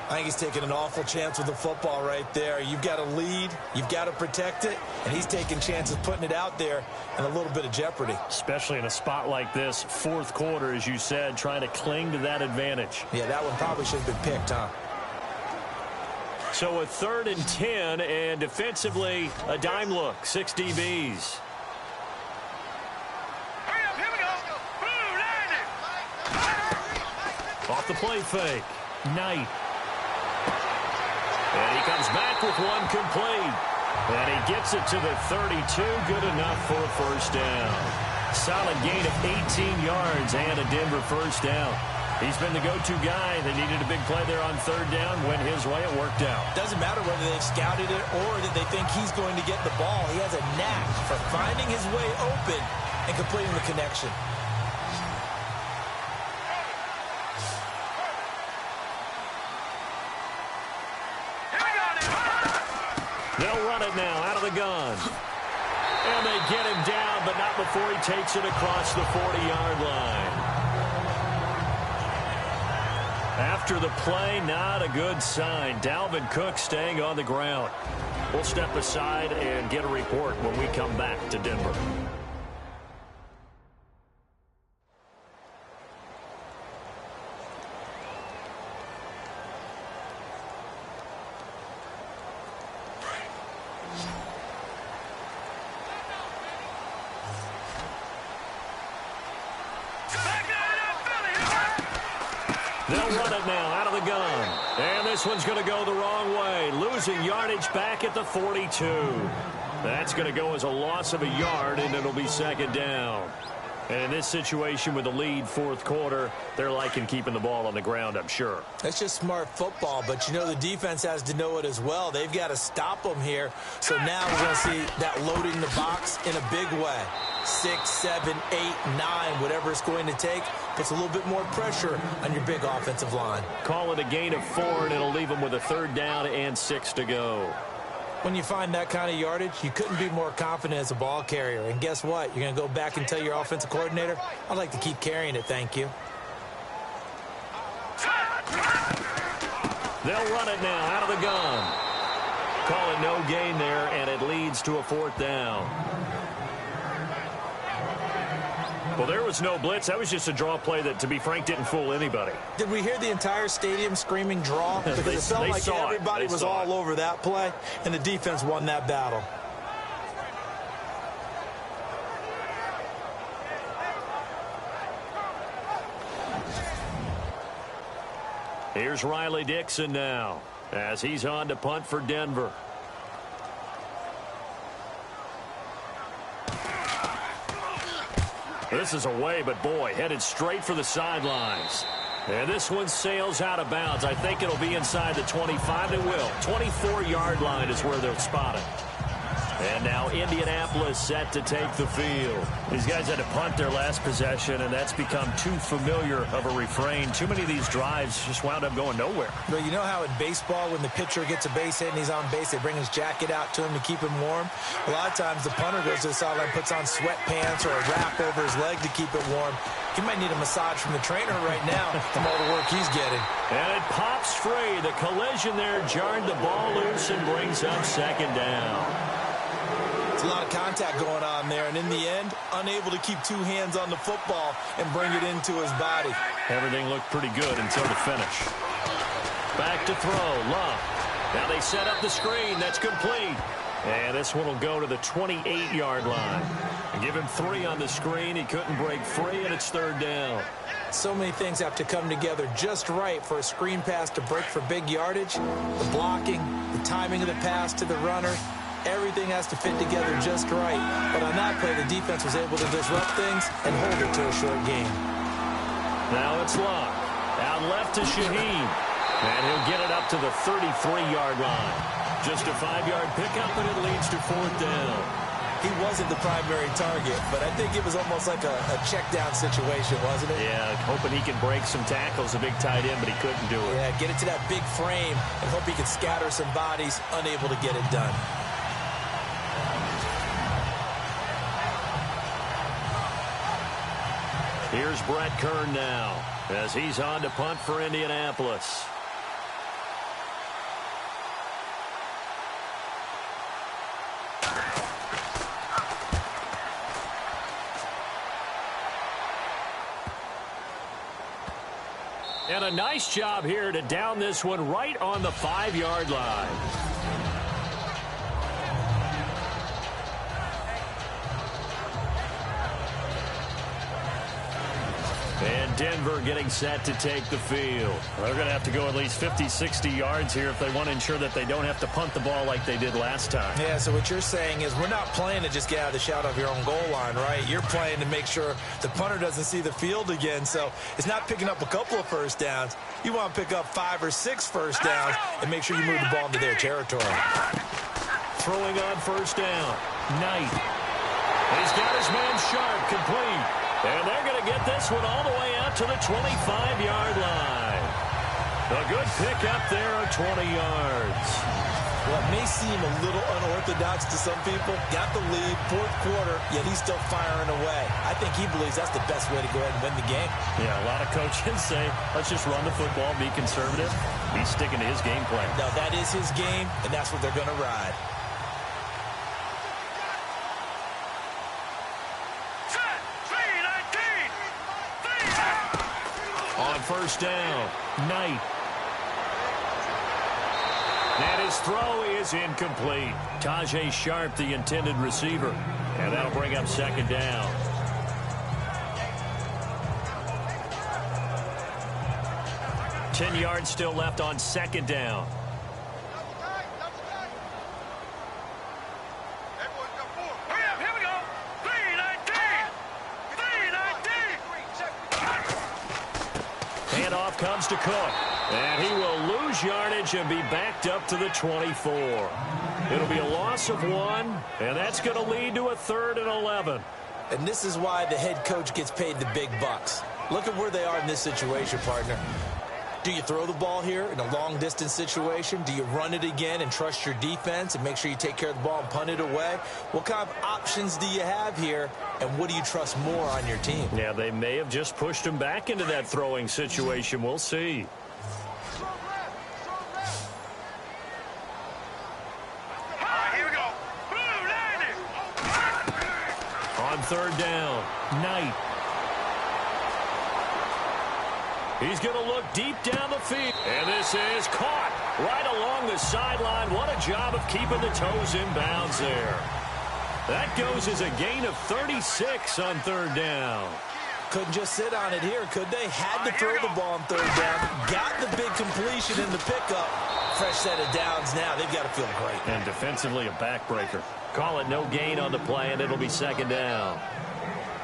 I think he's taking an awful chance with the football right there. You've got to lead, you've got to protect it, and he's taking chances putting it out there in a little bit of jeopardy. Especially in a spot like this, 4th quarter, as you said, trying to cling to that advantage. Yeah, that one probably should have been picked, huh? So a 3rd and 10, and defensively, a dime look, 6 DBs. Off the play fake. Knight. And he comes back with one complete. And he gets it to the 32. Good enough for a 1st down. Solid gain of 18 yards and a Denver 1st down. He's been the go-to guy. They needed a big play there on 3rd down. Went his way. It worked out. Doesn't matter whether they've scouted it or that they think he's going to get the ball. He has a knack for finding his way open and completing the connection. They'll run it now out of the gun. And they get him down, but not before he takes it across the 40-yard line. After the play, not a good sign. Dalvin Cook staying on the ground. We'll step aside and get a report when we come back to Denver. They'll run it now out of the gun. And this one's going to go the wrong way. Losing yardage back at the 42. That's going to go as a loss of a yard, and it'll be second down. And in this situation with the lead fourth quarter, they're liking keeping the ball on the ground, I'm sure. That's just smart football, but you know the defense has to know it as well. They've got to stop them here. So now we're going to see that loading the box in a big way. 6, 7, 8, 9, whatever it's going to take, puts a little bit more pressure on your big offensive line. Call it a gain of 4, and it'll leave them with a third down and 6 to go. When you find that kind of yardage, you couldn't be more confident as a ball carrier. And guess what? You're going to go back and tell your offensive coordinator, I'd like to keep carrying it, thank you. They'll run it now out of the gun. Call it no gain there, and it leads to a fourth down. Well, there was no blitz. That was just a draw play that, to be frank, didn't fool anybody. Did we hear the entire stadium screaming draw? Because it felt like everybody was all over that play, and the defense won that battle. Here's Riley Dixon now as he's on to punt for Denver. This is away, but boy, headed straight for the sidelines. And this one sails out of bounds. I think it'll be inside the 25. It will. 24-yard line is where they'll spot it. And now Indianapolis set to take the field. These guys had to punt their last possession, and that's become too familiar of a refrain. Too many of these drives just wound up going nowhere. Well, you know how in baseball, when the pitcher gets a base hit and he's on base, they bring his jacket out to him to keep him warm? A lot of times the punter goes to the sideline, puts on sweatpants or a wrap over his leg to keep it warm. He might need a massage from the trainer right now from all the work he's getting. And it pops free. The collision there jarred the ball loose and brings up second down. A lot of contact going on there, and in the end, unable to keep two hands on the football and bring it into his body. Everything looked pretty good until the finish. Back to throw, Love. Now they set up the screen. That's complete. And this one will go to the 28-yard line. Give him 3 on the screen. He couldn't break free, and it's third down. So many things have to come together just right for a screen pass to break for big yardage. The blocking, the timing of the pass to the runner. Everything has to fit together just right. But on that play, the defense was able to disrupt things and hold it to a short game. Now it's Luck. Out left to Shaheed. And he'll get it up to the 33-yard line. Just a 5-yard pickup, and it leads to fourth down. He wasn't the primary target, but I think it was almost like a check-down situation, wasn't it? Yeah, hoping he can break some tackles, a big tight end, but he couldn't do it. Yeah, get it to that big frame and hope he could scatter some bodies, unable to get it done. Here's Brett Kern now as he's on to punt for Indianapolis. And a nice job here to down this one right on the 5-yard line. And Denver getting set to take the field. They're going to have to go at least 50, 60 yards here if they want to ensure that they don't have to punt the ball like they did last time. Yeah, so what you're saying is we're not playing to just get out of the shadow of your own goal line, right? You're playing to make sure the punter doesn't see the field again. So it's not picking up a couple of first downs. You want to pick up 5 or 6 first downs and make sure you move the ball into their territory. Throwing on first down. Knight. He's got his man Sharp complete. And they're going to get this one all the way out to the 25-yard line. A good pickup there of 20 yards. Well, it may seem a little unorthodox to some people. Got the lead, fourth quarter, yet he's still firing away. I think he believes that's the best way to go ahead and win the game. Yeah, a lot of coaches say, let's just run the football, be conservative. He's sticking to his game plan. No, that is his game, and that's what they're going to ride. On first down, Knight. And his throw is incomplete. Tajay Sharp, the intended receiver. And that'll bring up second down. 10 yards still left on second down. Here we go. 3-19. Handoff comes to Cook. And he will lose yardage and be backed up to the 24. It'll be a loss of 1, and that's going to lead to a 3rd and 11. And this is why the head coach gets paid the big bucks. Look at where they are in this situation, partner. Do you throw the ball here in a long-distance situation? Do you run it again and trust your defense and make sure you take care of the ball and punt it away? What kind of options do you have here, and what do you trust more on your team? Yeah, they may have just pushed him back into that throwing situation. We'll see. Here we go. On 3rd down, Knight. He's going to look deep down the field. And this is caught right along the sideline. What a job of keeping the toes in bounds there. That goes as a gain of 36 on 3rd down. Couldn't just sit on it here, could they? Had to throw the ball on 3rd down. Got the big completion in the pickup. Fresh set of downs now. They've got to feel great. And defensively a backbreaker. Call it no gain on the play, and it'll be 2nd down.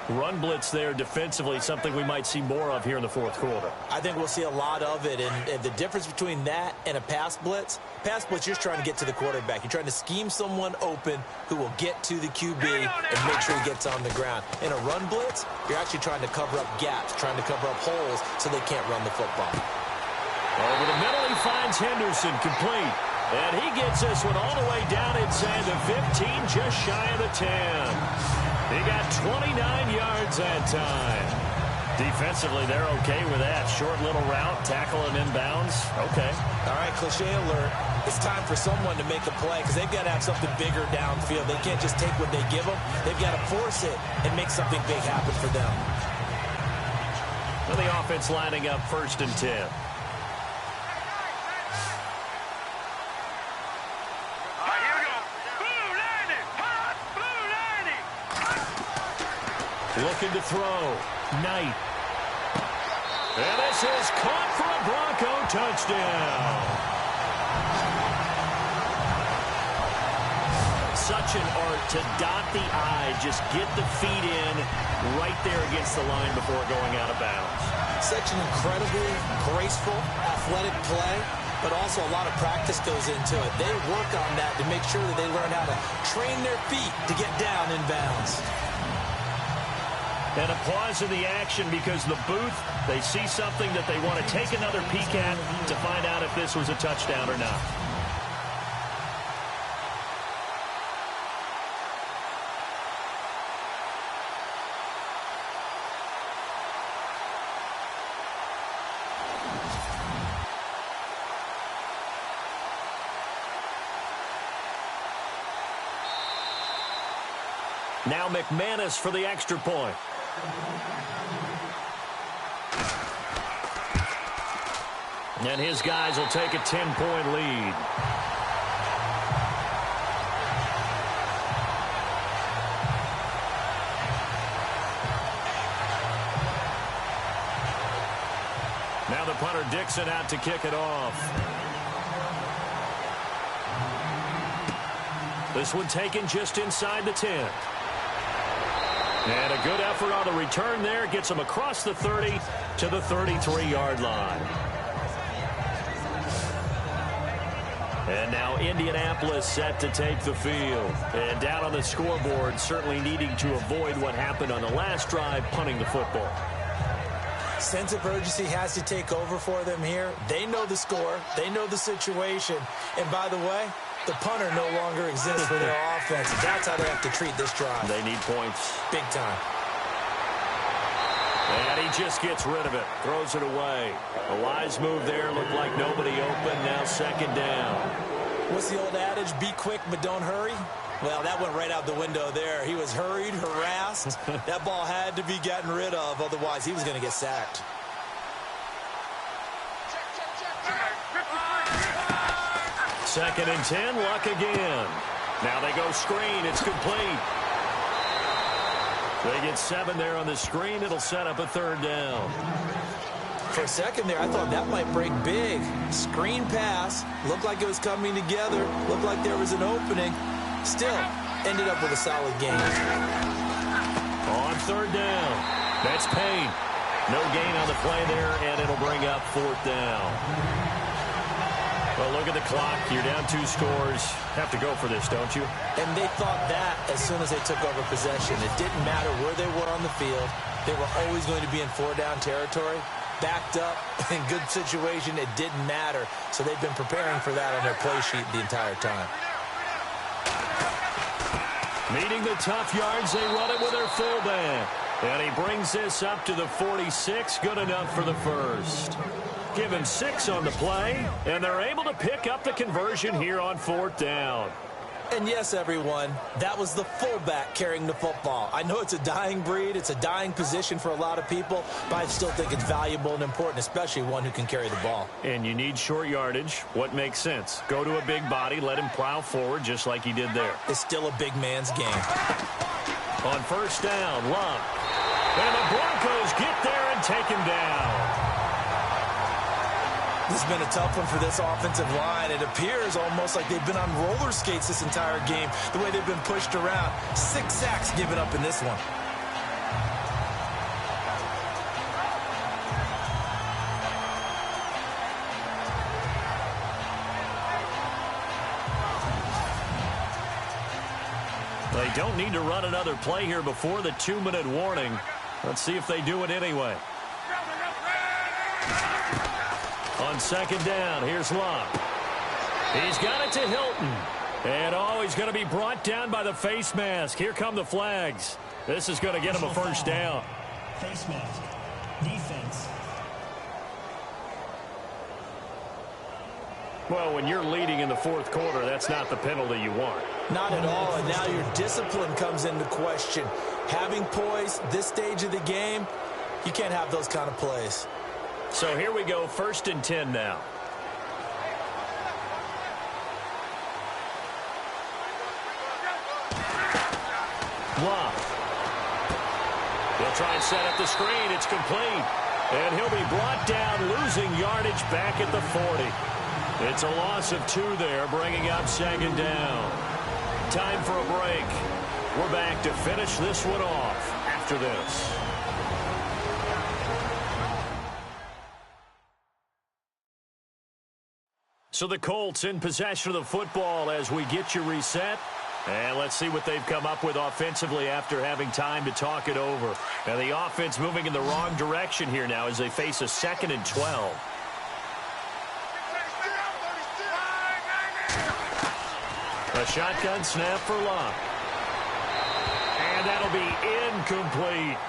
Run blitz there defensively, something we might see more of here in the 4th quarter. I think we'll see a lot of it, and the difference between that and a pass blitz, you're just trying to get to the quarterback. You're trying to scheme someone open who will get to the QB and make sure he gets on the ground. In a run blitz, you're actually trying to cover up gaps, trying to cover up holes so they can't run the football. Over the middle, he finds Henderson complete. And he gets this one all the way down inside the 15, just shy of the 10. He got 29 yards that time. Defensively, they're okay with that. Short little route, tackle and inbounds. Okay. All right, cliche alert. It's time for someone to make a play because they've got to have something bigger downfield. They can't just take what they give them. They've got to force it and make something big happen for them. Well, the offense lining up 1st and 10. Looking to throw. Knight. And this is caught for a Bronco touchdown. Such an art to dot the I. Just get the feet in right there against the line before going out of bounds. Such an incredibly graceful, athletic play, but also a lot of practice goes into it. They work on that to make sure that they learn how to train their feet to get down in bounds. And a pause in the action because the booth, they see something that they want to take another peek at to find out if this was a touchdown or not. Now McManus for the extra point. And his guys will take a 10-point lead. Now the punter Dixon out to kick it off. This one taken just inside the 10. And a good effort on the return there. Gets him across the 30 to the 33-yard line. And now Indianapolis set to take the field. And down on the scoreboard, certainly needing to avoid what happened on the last drive, punting the football. Sense of urgency has to take over for them here. They know the score. They know the situation. And by the way, the punter no longer exists for their offense. That's how they have to treat this drive. They need points. Big time. And he just gets rid of it. Throws it away. A wise move there. Looked like nobody open. Now 2nd down. What's the old adage? Be quick, but don't hurry. Well, that went right out the window there. He was hurried, harassed. That ball had to be gotten rid of. Otherwise, he was going to get sacked. Second and 10, Luck again. Now they go screen. It's complete. They get 7 there on the screen. It'll set up a 3rd down. For a second there, I thought that might break big. Screen pass. Looked like it was coming together. Looked like there was an opening. Still, ended up with a solid gain. On third down, that's Payne. No gain on the play there, and it'll bring up fourth down. Well, look at the clock. You're down 2 scores. Have to go for this, don't you? And they thought that as soon as they took over possession. It didn't matter where they were on the field. They were always going to be in 4-down territory. Backed up, in good situation, it didn't matter. So they've been preparing for that on their play sheet the entire time. Meeting the tough yards, they run it with their fullback. And he brings this up to the 46. Good enough for the first. Give him 6 on the play, and they're able to pick up the conversion here on fourth down. And yes, everyone, that was the fullback carrying the football. I know it's a dying breed. It's a dying position for a lot of people, but I still think it's valuable and important, especially one who can carry the ball. And you need short yardage. What makes sense? Go to a big body, let him plow forward just like he did there. It's still a big man's game. On first down, Love. And the Broncos get there and take him down. This has been a tough one for this offensive line. It appears almost like they've been on roller skates this entire game, the way they've been pushed around. 6 sacks given up in this one. They don't need to run another play here before the 2-minute warning. Let's see if they do it anyway. On second down, here's Love. He's got it to Hilton. And, he's going to be brought down by the face mask. Here come the flags. This is going to get him a first down. Face mask. Defense. Well, when you're leading in the fourth quarter, that's not the penalty you want. Not at all, and now your discipline comes into question. Having poise, this stage of the game, you can't have those kind of plays. So here we go, 1st and 10 now. Love. He'll try and set up the screen. It's complete. And he'll be brought down, losing yardage back at the 40. It's a loss of 2 there, bringing up second down. Time for a break. We're back to finish this one off after this. So the Colts in possession of the football as we get you reset. And let's see what they've come up with offensively after having time to talk it over. And the offense moving in the wrong direction here now as they face a 2nd and 12. A shotgun snap for Love. And that'll be incomplete.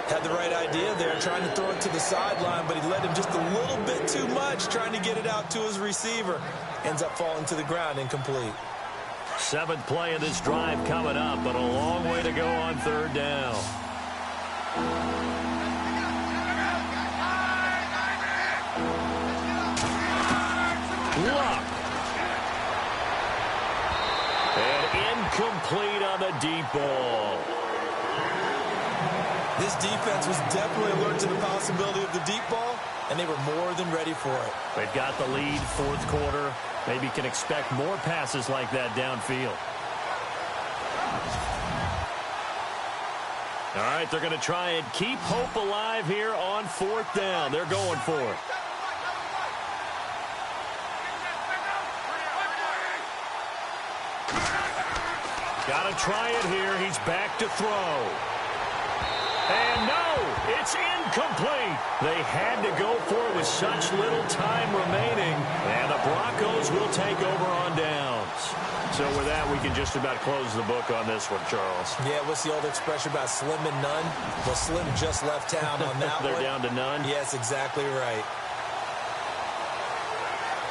Had the right idea there, trying to throw it to the sideline, but he led him just a little bit too much, trying to get it out to his receiver. Ends up falling to the ground, incomplete. 7th play of this drive coming up, but a long way to go on third down. Luck. And incomplete on the deep ball. This defense was definitely alert to the possibility of the deep ball, and they were more than ready for it. They've got the lead, fourth quarter. Maybe can expect more passes like that downfield. All right, they're going to try and keep hope alive here on fourth down. They're going for it. Got to try it here. He's back to throw. And no, it's incomplete. They had to go for it with such little time remaining. And the Broncos will take over on downs. So with that, we can just about close the book on this one, Charles. Yeah, what's the old expression about slim and none? Well, Slim just left town on that They're one. down to none? Yes, exactly right.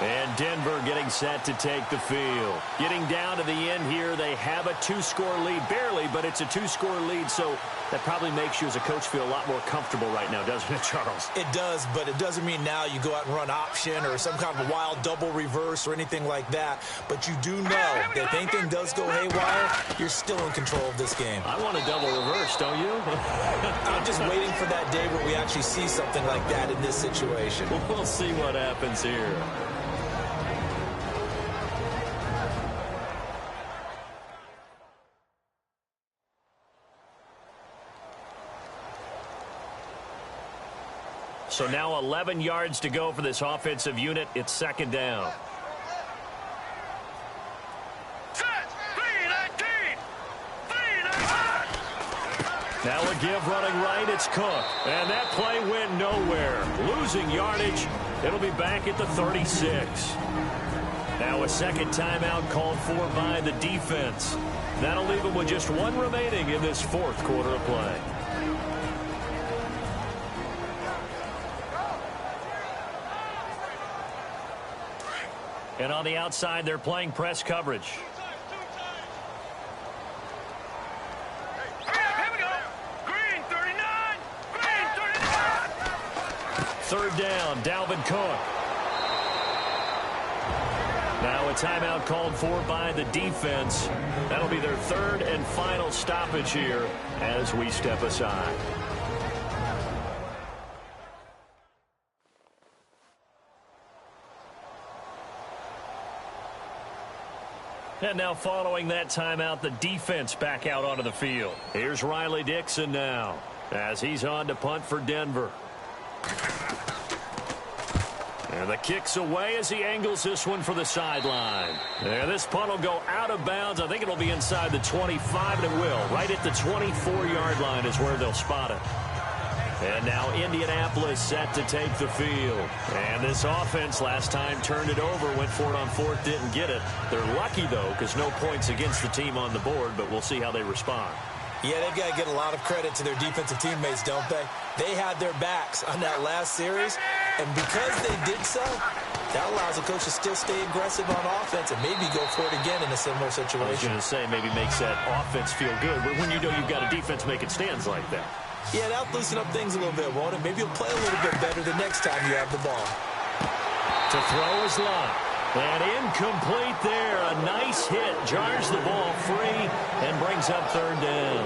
And Denver getting set to take the field. Getting down to the end here, they have a 2-score lead. Barely, but it's a 2-score lead, so That probably makes you as a coach feel a lot more comfortable right now, doesn't it, Charles? It does, but it doesn't mean now you go out and run option or some kind of a wild double reverse or anything like that. But you do know that if anything does go haywire, you're still in control of this game. I want a double reverse, don't you? I'm just waiting for that day where we actually see something like that in this situation. We'll see what happens here. So now 11 yards to go for this offensive unit. It's second down. Now a give running right. It's Cook. And that play went nowhere. Losing yardage. It'll be back at the 36. Now a second timeout called for by the defense. That'll leave them with just one remaining in this fourth quarter of play. And on the outside, they're playing press coverage. Here we go. Green 39. Green 39. Third down, Dalvin Cook. Now a timeout called for by the defense. That'll be their third and final stoppage here as we step aside. And now following that timeout, the defense back out onto the field. Here's Riley Dixon now as he's on to punt for Denver. And the kick's away as he angles this one for the sideline. And this punt will go out of bounds. I think it'll be inside the 25, and it will. Right at the 24-yard line is where they'll spot it. And now Indianapolis set to take the field. And this offense last time turned it over, went for it on fourth, didn't get it. They're lucky, though, because no points against the team on the board, but we'll see how they respond. Yeah, they've got to get a lot of credit to their defensive teammates, don't they? They had their backs on that last series, and because they did so, that allows the coach to still stay aggressive on offense and maybe go for it again in a similar situation. I was going to say maybe makes that offense feel good, but when you know you've got a defense making stands like that. Yeah, that'll loosen up things a little bit, won't it? Maybe you'll play a little bit better the next time you have the ball. To throw is Lott. And incomplete there. A nice hit. Jars the ball free and brings up third down.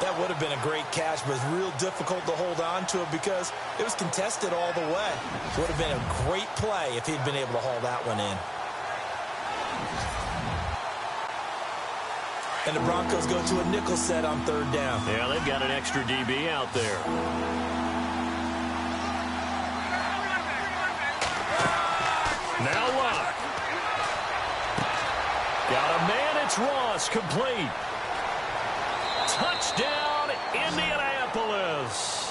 That would have been a great catch, but it's real difficult to hold on to it because it was contested all the way. It would have been a great play if he'd been able to haul that one in. And the Broncos go to a nickel set on third down. Yeah, they've got an extra DB out there. Now Lott. Got a man, it's Ross, complete. Touchdown, Indianapolis.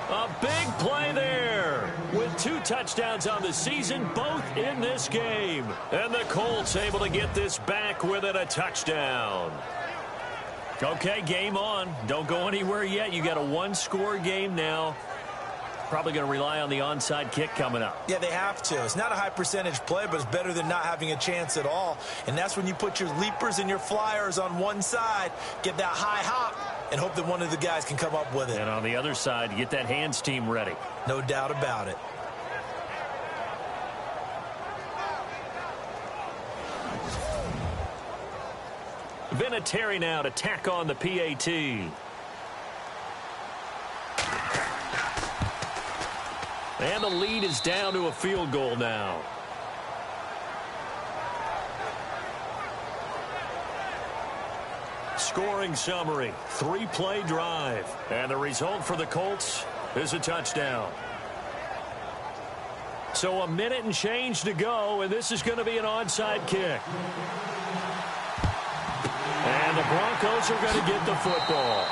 A big play there with 2 touchdowns on the season, both in this game. And the Colts able to get this back with it, a touchdown. Okay, game on. Don't go anywhere yet. You got a 1-score game now. Probably going to rely on the onside kick coming up. Yeah, they have to. It's not a high percentage play, but it's better than not having a chance at all. And that's when you put your leapers and your flyers on one side, get that high hop, and hope that one of the guys can come up with it. And on the other side, you get that hands team ready. No doubt about it. Vinatieri now to tack on the PAT. And the lead is down to a field goal now. Scoring summary, 3-play drive. And the result for the Colts is a touchdown. So a minute and change to go, and this is going to be an onside kick. And the Broncos are going to get the football.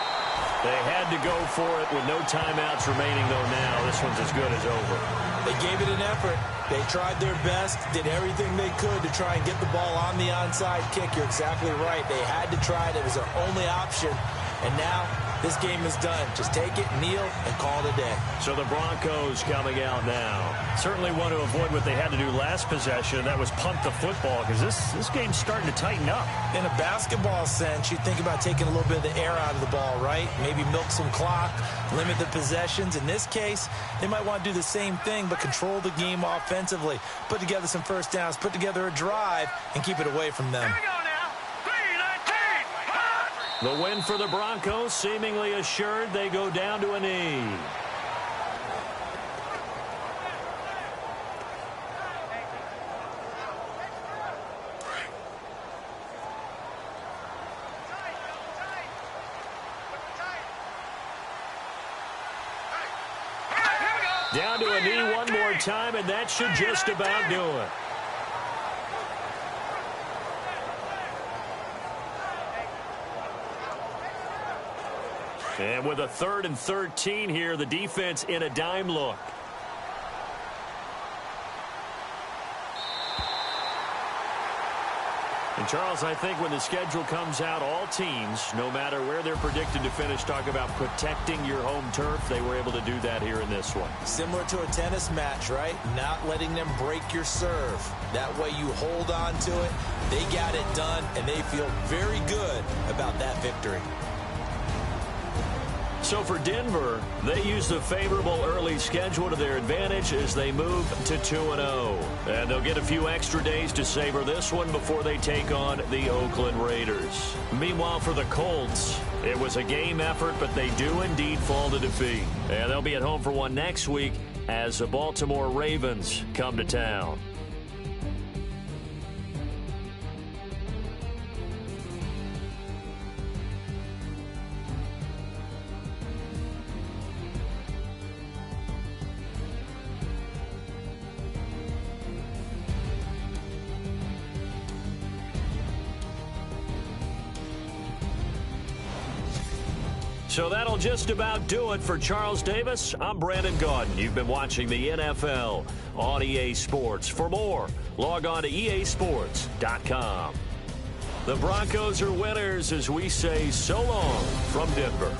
They had to go for it with no timeouts remaining, though now. This one's as good as over. They gave it an effort. They tried their best, did everything they could to try and get the ball on the onside kick. You're exactly right. They had to try it. It was their only option. And now This game is done. Just take it, kneel, and call it a day. So the Broncos coming out now. Certainly want to avoid what they had to do last possession. That was punt the football, because this game's starting to tighten up. In a basketball sense, you think about taking a little bit of the air out of the ball, right? Maybe milk some clock, limit the possessions. In this case, they might want to do the same thing, but control the game offensively. Put together some first downs, put together a drive, and keep it away from them. Here we go now. 3-19. The win for the Broncos seemingly assured. They go down to a knee. Down to a knee one more time, and that should just about do it. And with a 3rd and 13 here, the defense in a dime look. And, Charles, I think when the schedule comes out, all teams, no matter where they're predicted to finish, talk about protecting your home turf. They were able to do that here in this one. Similar to a tennis match, right? Not letting them break your serve. That way you hold on to it. They got it done, and they feel very good about that victory. So for Denver, they use the favorable early schedule to their advantage as they move to 2-0. And they'll get a few extra days to savor this one before they take on the Oakland Raiders. Meanwhile, for the Colts, it was a game effort, but they do indeed fall to defeat. And they'll be at home for one next week as the Baltimore Ravens come to town. So that'll just about do it for Charles Davis. I'm Brandon Gaudin. You've been watching the NFL on EA Sports. For more, log on to easports.com. The Broncos are winners as we say so long from Denver.